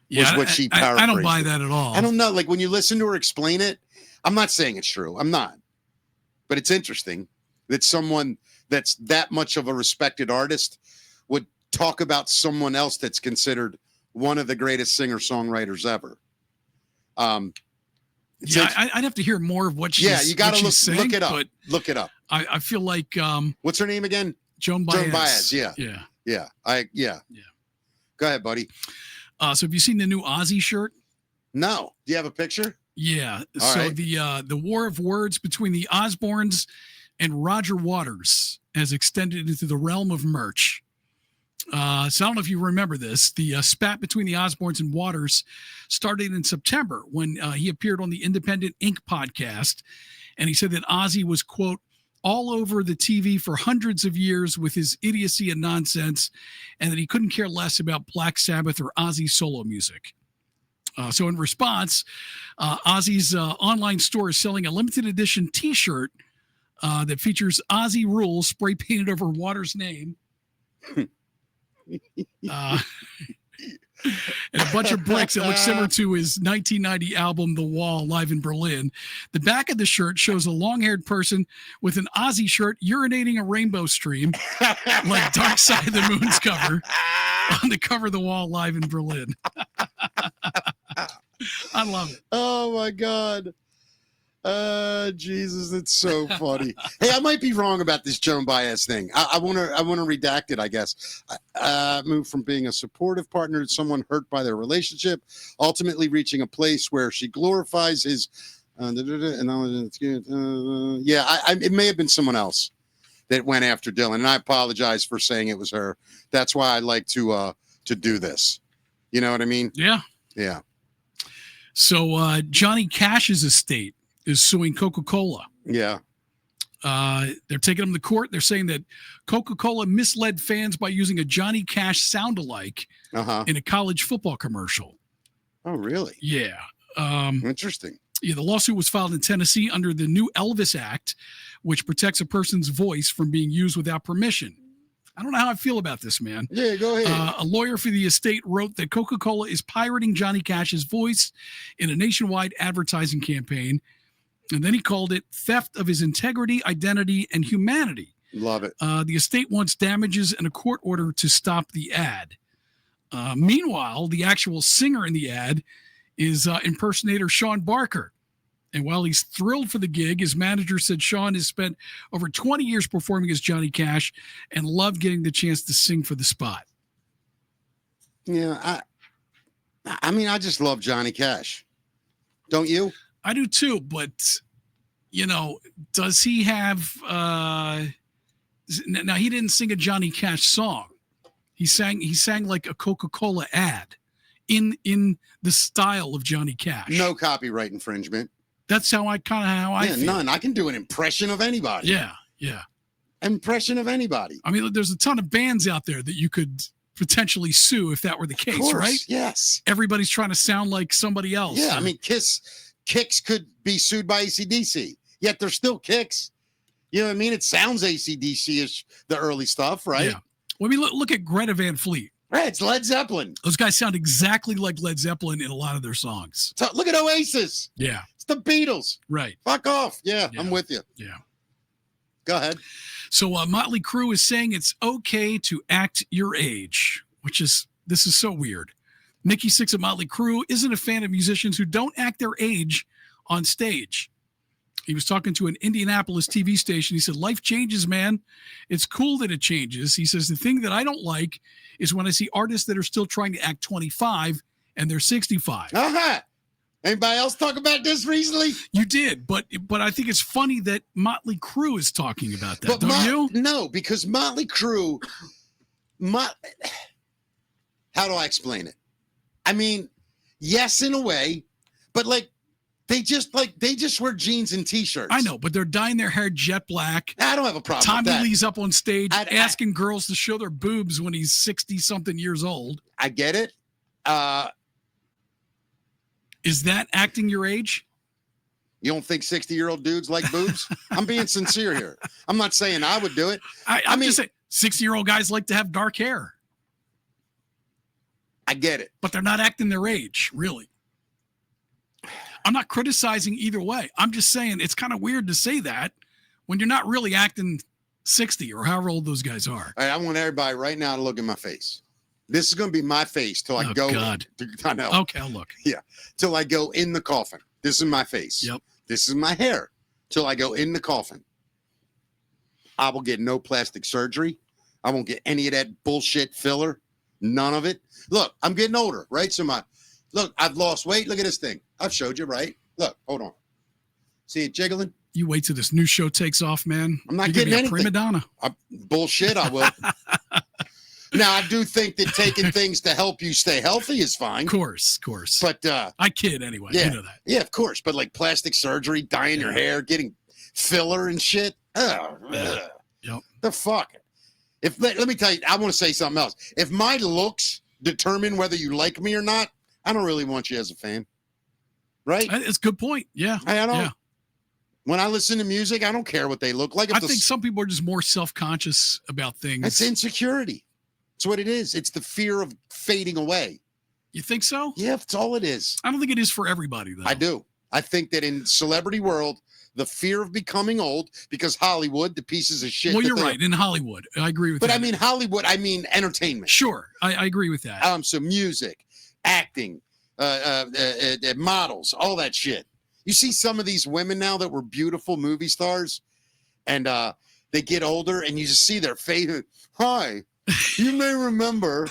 Yeah, was what she I don't buy paraphrased it. that at all. I don't know. Like when you listen to her explain it, I'm not saying it's true. I'm not. But it's interesting that someone that's that much of a respected artist would talk about someone else that's considered one of the greatest singer-songwriters ever. I'd have to hear more of what she's you got to saying, look it up. But Look it up. I feel like What's her name again? Joan Baez. Joan Baez. Yeah. Yeah. Go ahead, buddy. So have you seen the new Ozzy shirt? No. Do you have a picture? Yeah. All so right. the war of words between the Osbournes and Roger Waters has extended into the realm of merch. So I don't know if you remember this. The spat between the Osbournes and Waters started in September when he appeared on the Independent Inc. podcast. And he said that Ozzy was, quote, all over the TV for hundreds of years with his idiocy and nonsense, and that he couldn't care less about Black Sabbath or Ozzy solo music. So in response, Ozzy's online store is selling a limited edition T-shirt that features Ozzy Rules spray painted over Waters' name. And a bunch of bricks that look similar to his 1990 album, The Wall, live in Berlin. The back of the shirt shows a long-haired person with an Ozzy shirt urinating a rainbow stream, like Dark Side of the Moon's cover, on the cover of The Wall, live in Berlin. I love it. Oh, my God. Jesus, it's so funny. Hey, I might be wrong about this Joan Baez thing. I want to redact it, I guess. Moved from being a supportive partner to someone hurt by their relationship, ultimately reaching a place where she glorifies his. It may have been someone else that went after Dylan, and I apologize for saying it was her. That's why I like to do this. You know what I mean? Yeah. Yeah. So Johnny Cash's estate is suing Coca-Cola. Yeah. They're taking him to court. They're saying that Coca-Cola misled fans by using a Johnny Cash sound-alike in a college football commercial. Oh, really? Yeah. Interesting. Yeah, the lawsuit was filed in Tennessee under the new Elvis Act, which protects a person's voice from being used without permission. I don't know how I feel about this, man. Yeah, go ahead. A lawyer for the estate wrote that Coca-Cola is pirating Johnny Cash's voice in a nationwide advertising campaign. And then he called it theft of his integrity, identity, and humanity. Love it. The estate wants damages and a court order to stop the ad. Meanwhile, the actual singer in the ad is impersonator Sean Barker. And while he's thrilled for the gig, his manager said Sean has spent over 20 years performing as Johnny Cash and loved getting the chance to sing for the spot. Yeah, I mean, I just love Johnny Cash. Don't you? I do too, but, does he have... now, he didn't sing a Johnny Cash song. He sang like a Coca-Cola ad in the style of Johnny Cash. No copyright infringement. That's how I feel. None. I can do an impression of anybody. Yeah. Impression of anybody. I mean, there's a ton of bands out there that you could potentially sue if that were the case, Of course, right? Yes. Everybody's trying to sound like somebody else. Yeah, I mean, Kicks could be sued by AC/DC, yet they're still Kicks. You know what I mean? It sounds AC/DC-ish, the early stuff, right? Yeah. Well, I mean, look at Greta Van Fleet. Right, it's Led Zeppelin. Those guys sound exactly like Led Zeppelin in a lot of their songs. So, look at Oasis. Yeah. It's the Beatles. Right. Fuck off. Yeah, Yeah. I'm with you. Yeah. Go ahead. So Motley Crue is saying it's okay to act your age, this is so weird. Nikki Sixx of Motley Crue isn't a fan of musicians who don't act their age on stage. He was talking to an Indianapolis TV station. He said, life changes, man. It's cool that it changes. He says, the thing that I don't like is when I see artists that are still trying to act 25 and they're 65. Uh-huh. Anybody else talk about this recently? You did, but I think it's funny that Motley Crue is talking about that, don't you? No, because Motley Crue, how do I explain it? I mean, yes, in a way, but they just wear jeans and t-shirts. I know, but they're dyeing their hair jet black. I don't have a problem Tommy with that. Lee's up on stage asking girls to show their boobs when he's 60-something years old. I get it. Is that acting your age? You don't think 60-year-old dudes like boobs? I'm being sincere here. I'm not saying I would do it. I mean, just saying 60-year-old guys like to have dark hair. I get it. But they're not acting their age, really. I'm not criticizing either way. I'm just saying it's kind of weird to say that when you're not really acting 60 or however old those guys are. All right, I want everybody right now to look at my face. This is going to be my face till I go. God. I know. Okay, I'll look. Yeah, till I go in the coffin. This is my face. Yep. This is my hair till I go in the coffin. I will get no plastic surgery. I won't get any of that bullshit filler. None of it. Look, I'm getting older, right? So look, I've lost weight. Look at this thing. I've showed you, right? Look, hold on. See it jiggling? You wait till this new show takes off, man. I'm not You're getting gonna be anything. a prima donna. Bullshit, I will. Now, I do think that taking things to help you stay healthy is fine. Of course. But I kid anyway. yeah, You know that. yeah, of course. But like plastic surgery, dyeing your hair, getting filler and shit. Yep. The fuck. Let me tell you, I want to say something else. If my looks determine whether you like me or not, I don't really want you as a fan. Right? It's a good point. Yeah. I don't. Yeah. When I listen to music, I don't care what they look like. I think some people are just more self-conscious about things. It's insecurity. It's what it is. It's the fear of fading away. You think so? Yeah, that's all it is. I don't think it is for everybody, though. I do. I think that in celebrity world, the fear of becoming old, because Hollywood, the pieces of shit. Well, you're right. In Hollywood, I agree with that. But I mean Hollywood, I mean entertainment. Sure, I agree with that. So music, acting, models, all that shit. You see some of these women now that were beautiful movie stars, and they get older, and you just see their face. Hi, you may remember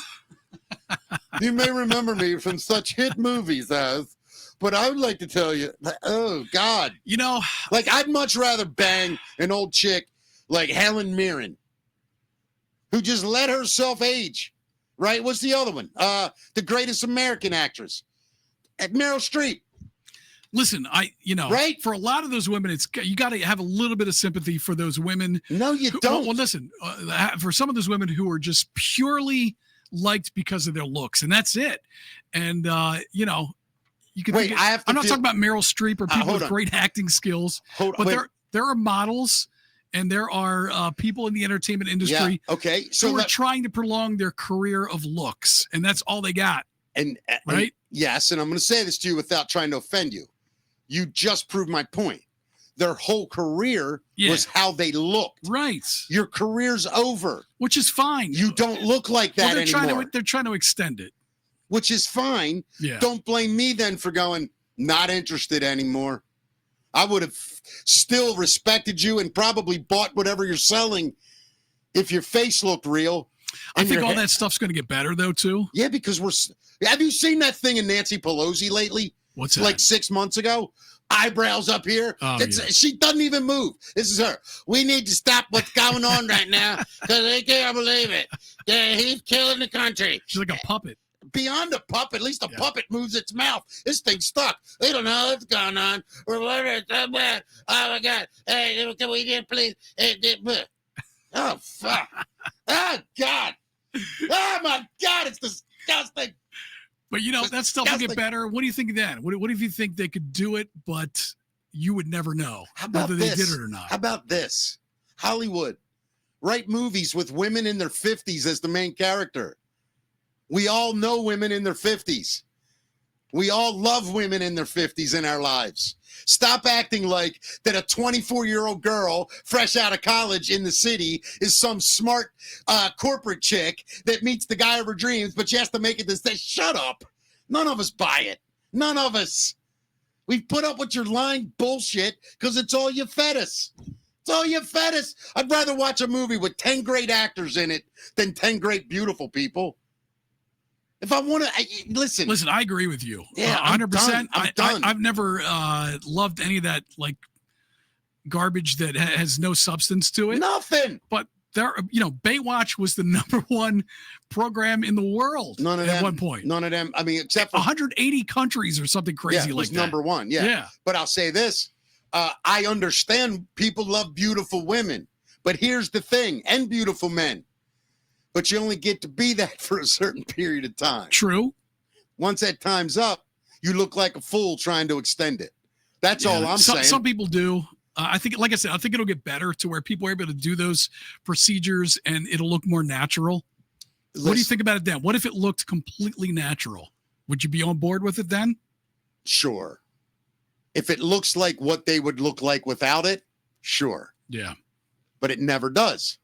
me from such hit movies as. But I would like to tell you, oh God, You know, like I'd much rather bang an old chick like Helen Mirren, who just let herself age. Right? What's the other one? The greatest American actress, Meryl Streep. listen, Right? for a lot of those women, you got to have a little bit of sympathy for those women. No, you don't. Well, listen, for some of those women who are just purely liked because of their looks, and that's it. And you can Wait, I'm not talking about Meryl Streep or people hold with on. great acting skills, but wait. there are models and there are people in the entertainment industry Okay. who So are trying to prolong their career of looks, and that's all they got. and Right? yes, and I'm going to say this to you without trying to offend you. You just proved my point. Their whole career was how they looked. Right. Your career's over. Which is fine. You don't look like that anymore. They're trying to extend it. Which is fine. Yeah. Don't blame me then for going, not interested anymore. I would have still respected you and probably bought whatever you're selling if your face looked real. I think all that stuff's going to get better, though, too. Yeah, because have you seen that thing in Nancy Pelosi lately? What's that? Like 6 months ago? Eyebrows up here. Oh, She doesn't even move. This is her. We need to stop what's going on right now because they can't believe it. He's killing the country. She's like a puppet. Beyond a puppet, at least a puppet moves its mouth. This thing's stuck. They don't know what's going on. We're wondering somewhere. Oh my God! Hey, can we get please? Oh fuck! Oh God! Oh my God! It's disgusting. But that stuff will get better. What do you think then? What if you think they could do it, but you would never know whether they did it or not? How about this? Hollywood, write movies with women in their 50s as the main character. We all know women in their 50s. We all love women in their 50s in our lives. Stop acting like that a 24-year-old girl fresh out of college in the city is some smart corporate chick that meets the guy of her dreams, but she has to make it this day. Shut up. None of us buy it. None of us. We've put up with your lying bullshit because it's all you fed us. It's all you fed us. I'd rather watch a movie with 10 great actors in it than 10 great beautiful people. If I want to listen, I agree with you. Yeah, 100%. I'm done. I've never loved any of that like garbage that has no substance to it. Nothing. But Baywatch was the #1 program in the world at one point. None of them. I mean, except for 180 countries or something crazy like that. #1. Yeah. But I'll say this: I understand people love beautiful women, but here's the thing, and beautiful men. But you only get to be that for a certain period of time. True. Once that time's up, you look like a fool trying to extend it. That's all I'm saying. Some people do. I think, like I said, I think it'll get better to where people are able to do those procedures and it'll look more natural. What do you think about it then? What if it looked completely natural? Would you be on board with it then? Sure. If it looks like what they would look like without it, sure. Yeah. But it never does.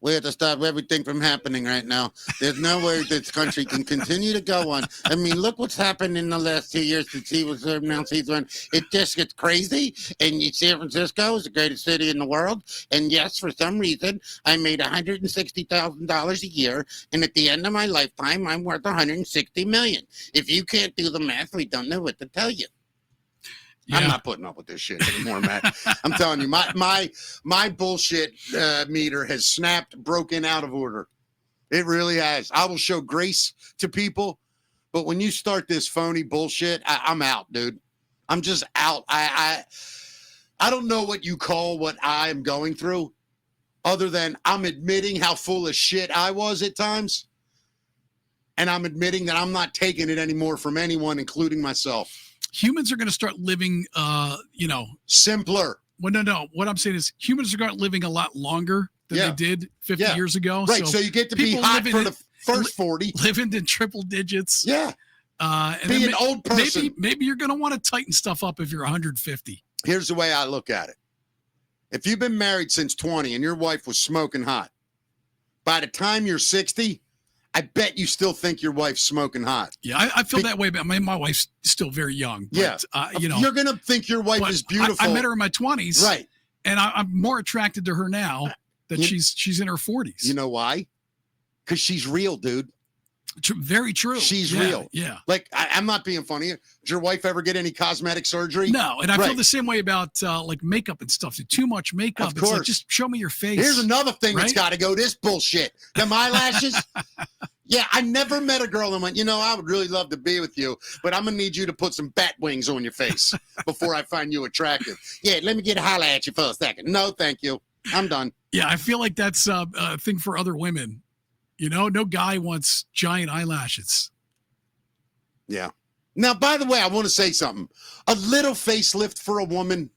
We have to stop everything from happening right now. There's no way this country can continue to go on. I mean, look what's happened in the last 2 years since he was announced he's run. It just gets crazy. And San Francisco is the greatest city in the world. And yes, for some reason, I made $160,000 a year. And at the end of my lifetime, I'm worth $160 million. If you can't do the math, we don't know what to tell you. Yeah. I'm not putting up with this shit anymore, Matt. I'm telling you, my bullshit meter has snapped, broken out of order. It really has. I will show grace to people, but when you start this phony bullshit, I'm out, dude. I'm just out. I don't know what you call what I'm going through, other than I'm admitting how full of shit I was at times, and I'm admitting that I'm not taking it anymore from anyone, including myself. Humans are going to start living, simpler. Well, no. What I'm saying is humans are going to living a lot longer than they did 50 years ago. Right. So you get to be hot for the first 40. Living in triple digits. Yeah. And be an old person. Maybe you're going to want to tighten stuff up if you're 150. Here's the way I look at it. If you've been married since 20 and your wife was smoking hot, by the time you're 60, I bet you still think your wife's smoking hot. Yeah, I feel that way. But my wife's still very young. But, you're going to think your wife is beautiful. I met her in my 20s. Right. And I'm more attracted to her now that she's in her 40s. You know why? Because she's real, dude. Very true. She's real. Yeah. Like, I'm not being funny. Did your wife ever get any cosmetic surgery? No. And I feel the same way about like makeup and stuff. Too much makeup. Of course. It's like, just show me your face. Here's another thing that's got to go. This bullshit. Them eyelashes. Yeah, I never met a girl and went, I would really love to be with you, but I'm going to need you to put some bat wings on your face before I find you attractive. Yeah, let me get a holler at you for a second. No, thank you. I'm done. Yeah, I feel like that's a thing for other women. No guy wants giant eyelashes. Yeah. Now, by the way, I want to say something. A little facelift for a woman,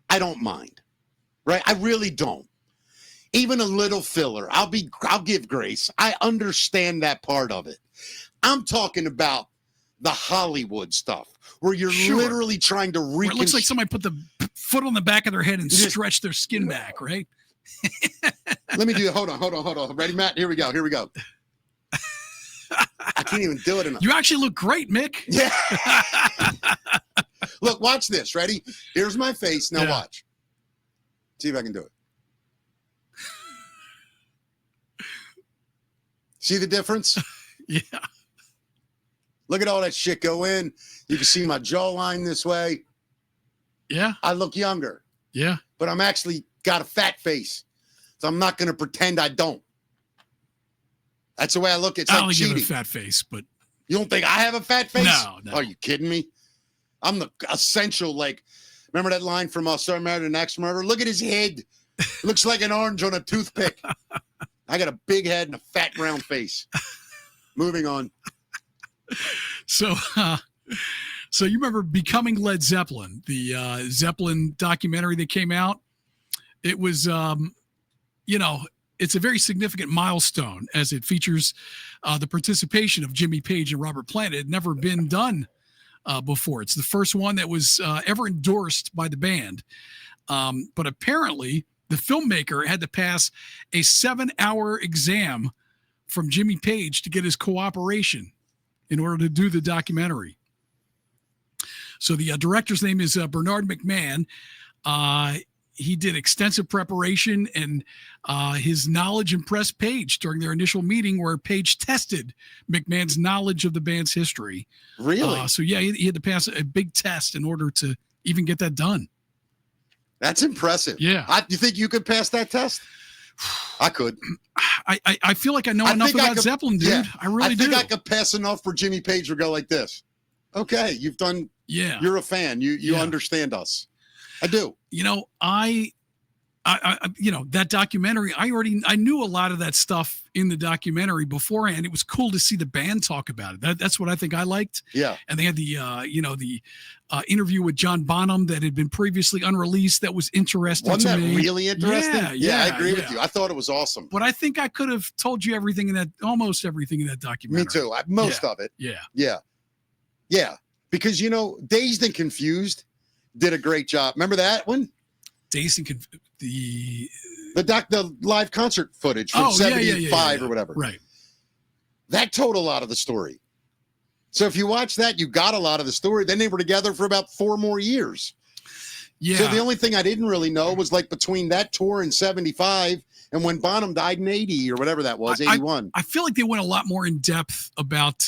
I don't mind. Right? I really don't. Even a little filler, I'll give grace. I understand that part of it. I'm talking about the Hollywood stuff where you're literally trying to it looks like somebody put the foot on the back of their head and stretch their skin back, right? Let me do it. Hold on. Ready, Matt? Here we go. I can't even do it enough. You actually look great, Mick. Yeah. Look, watch this. Ready? Here's my face. Now watch. See if I can do it. See the difference? Yeah. Look at all that shit go in. You can see my jawline this way. Yeah. I look younger. Yeah. But I'm actually got a fat face. So I'm not going to pretend I don't. That's the way I look. It's like cheating. I don't have a fat face, but. You don't think I have a fat face? No. Are you kidding me? I'm the essential, remember that line from Star Married an Axe Murderer? Look at his head. Looks like an orange on a toothpick. I got a big head and a fat round face. Moving on. So you remember Becoming Led Zeppelin, the Zeppelin documentary that came out? It was, it's a very significant milestone as it features the participation of Jimmy Page and Robert Plant. It had never been done before. It's the first one that was ever endorsed by the band. But apparently, the filmmaker had to pass a 7-hour exam from Jimmy Page to get his cooperation in order to do the documentary. So the director's name is Bernard McMahon. He did extensive preparation, and his knowledge impressed Page during their initial meeting where Page tested McMahon's knowledge of the band's history. Really? He had to pass a big test in order to even get that done. That's impressive. Yeah. You think you could pass that test? I could. I feel like I know enough about Zeppelin, dude. Yeah, I really do. I think I could pass enough for Jimmy Page to go like this. Okay, you've done. Yeah. You're a fan. You understand us. I do. that documentary, I knew a lot of that stuff in the documentary beforehand. It was cool to see the band talk about it. That's what I think I liked. Yeah. And they had the interview with John Bonham that had been previously unreleased. That was interesting. Wasn't to that me. really interesting? Yeah, I agree with you. I thought it was awesome. But I think I could have told you almost everything in that documentary. Me too. Most of it. Yeah. Because, Dazed and Confused did a great job. Remember that one? Dazed and the live concert footage from 75 or whatever. Right. That told a lot of the story. So if you watch that, you got a lot of the story. Then they were together for about 4 more years. Yeah. So the only thing I didn't really know was like between that tour in 75 and when Bonham died in 80 or whatever that was, 81. I feel like they went a lot more in depth about,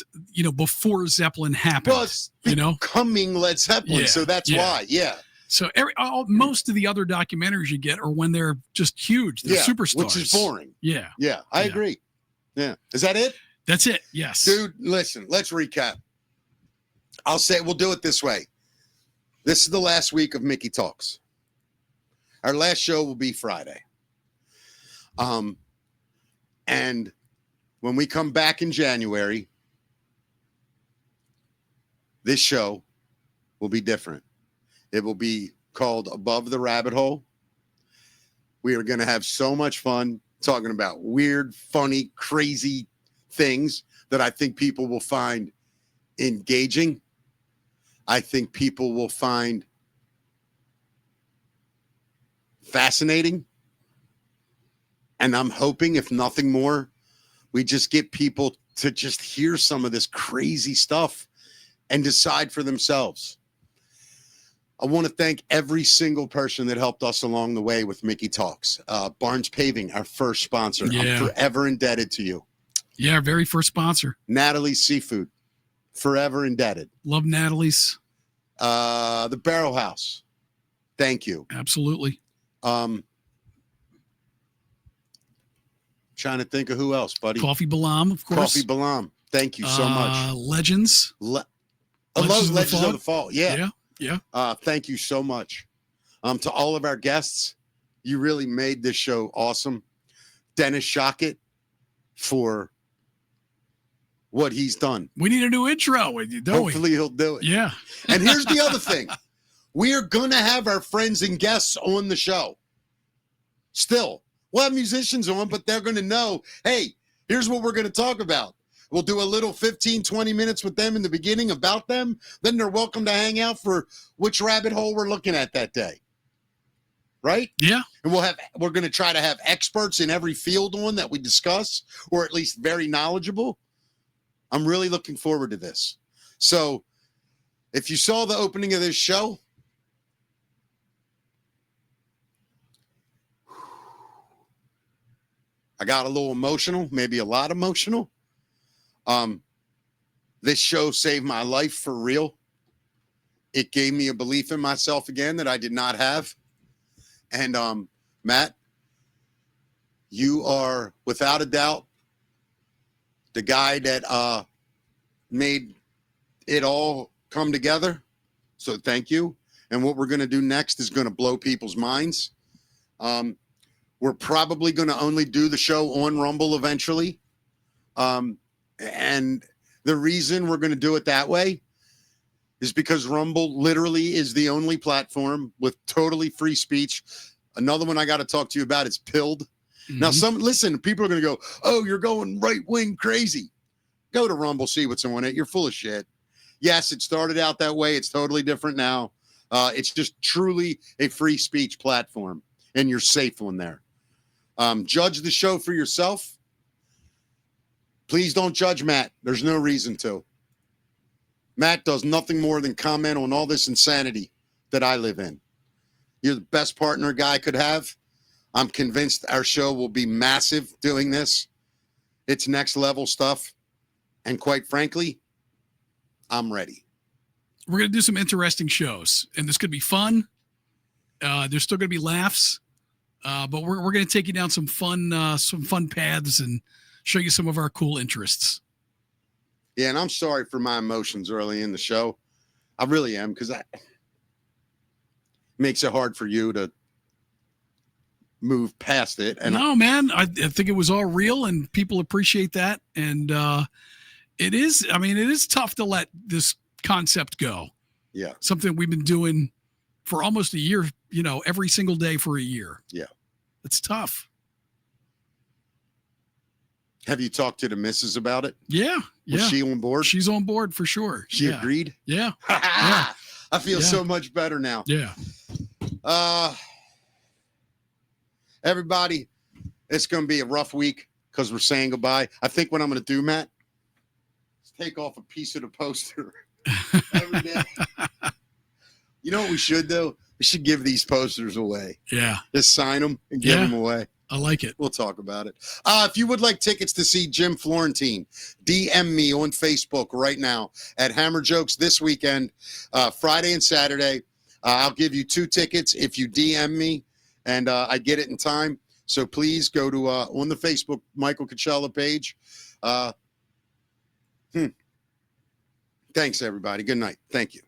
before Zeppelin happened. Well, coming Led Zeppelin. So that's why. Yeah. So most of the other documentaries you get are when they're just huge. They're superstars. Which is boring. Yeah. Yeah. I agree. Yeah. Is that it? That's it. Yes. Dude, listen, let's recap. I'll say we'll do it this way. This is the last week of Mickey Talks. Our last show will be Friday. And when we come back in January, this show will be different. It will be called Above the Rabbit Hole. We are going to have so much fun talking about weird, funny, crazy things that I think people will find engaging. I think people will find fascinating. And I'm hoping, if nothing more, we just get people to just hear some of this crazy stuff and decide for themselves. I want to thank every single person that helped us along the way with Mickey Talks. Barnes Paving, our first sponsor. I'm forever indebted to you. Yeah, our very first sponsor. Natalie's Seafood, forever indebted. Love Natalie's. The Barrel House, thank you. Absolutely. Trying to think of who else, buddy. Coffee Balam, of course. Coffee Balam, thank you so much. Legends. Legends of the Fall. Yeah. Thank you so much. To all of our guests, you really made this show awesome. Dennis Shockett for what he's done. We need a new intro, don't we? Hopefully he'll do it. Yeah. And here's the other thing. We are going to have our friends and guests on the show. Still, we'll have musicians on, but they're going to know, hey, here's what we're going to talk about. We'll do a little 15, 20 minutes with them in the beginning about them. Then they're welcome to hang out for which rabbit hole we're looking at that day. Right? Yeah. And we're going to try to have experts in every field on that we discuss, or at least very knowledgeable. I'm really looking forward to this. So if you saw the opening of this show, I got a little emotional, maybe a lot emotional. This show saved my life for real. It gave me a belief in myself again that I did not have. And Matt, you are without a doubt the guy that made it all come together. So thank you. And what we're going to do next is going to blow people's minds. We're probably going to only do the show on Rumble eventually. And the reason we're going to do it that way is because Rumble literally is the only platform with totally free speech. Another one I got to talk to you about is Pilled. Mm-hmm. Now, listen, people are going to go, oh, you're going right-wing crazy. Go to Rumble, see what's on it. You're full of shit. Yes, it started out that way. It's totally different now. It's just truly a free speech platform, and you're safe on there. Judge the show for yourself. Please don't judge Matt. There's no reason to. Matt does nothing more than comment on all this insanity that I live in. You're the best partner a guy could have. I'm convinced our show will be massive doing this. It's next level stuff. And quite frankly, I'm ready. We're going to do some interesting shows, and this could be fun. There's still going to be laughs, but we're going to take you down some fun paths and show you some of our cool interests. Yeah, and I'm sorry for my emotions early in the show. I really am, because it makes it hard for you to move past it. And no, man, I think it was all real, and people appreciate that. And it is tough to let this concept go. Yeah. Something we've been doing for almost a year, every single day for a year. Yeah. It's tough. Have you talked to the missus about it? Yeah. Was she on board? She's on board for sure. She agreed? Yeah. I feel so much better now. Yeah. Everybody, it's going to be a rough week because we're saying goodbye. I think what I'm going to do, Matt, is take off a piece of the poster every day. You know what we should do? We should give these posters away. Yeah. Just sign them and give them away. I like it. We'll talk about it. If you would like tickets to see Jim Florentine, DM me on Facebook right now at HammerJokes this weekend, Friday and Saturday. I'll give you 2 tickets if you DM me, and I get it in time. So please go to on the Facebook Michael Coachella page. Thanks, everybody. Good night. Thank you.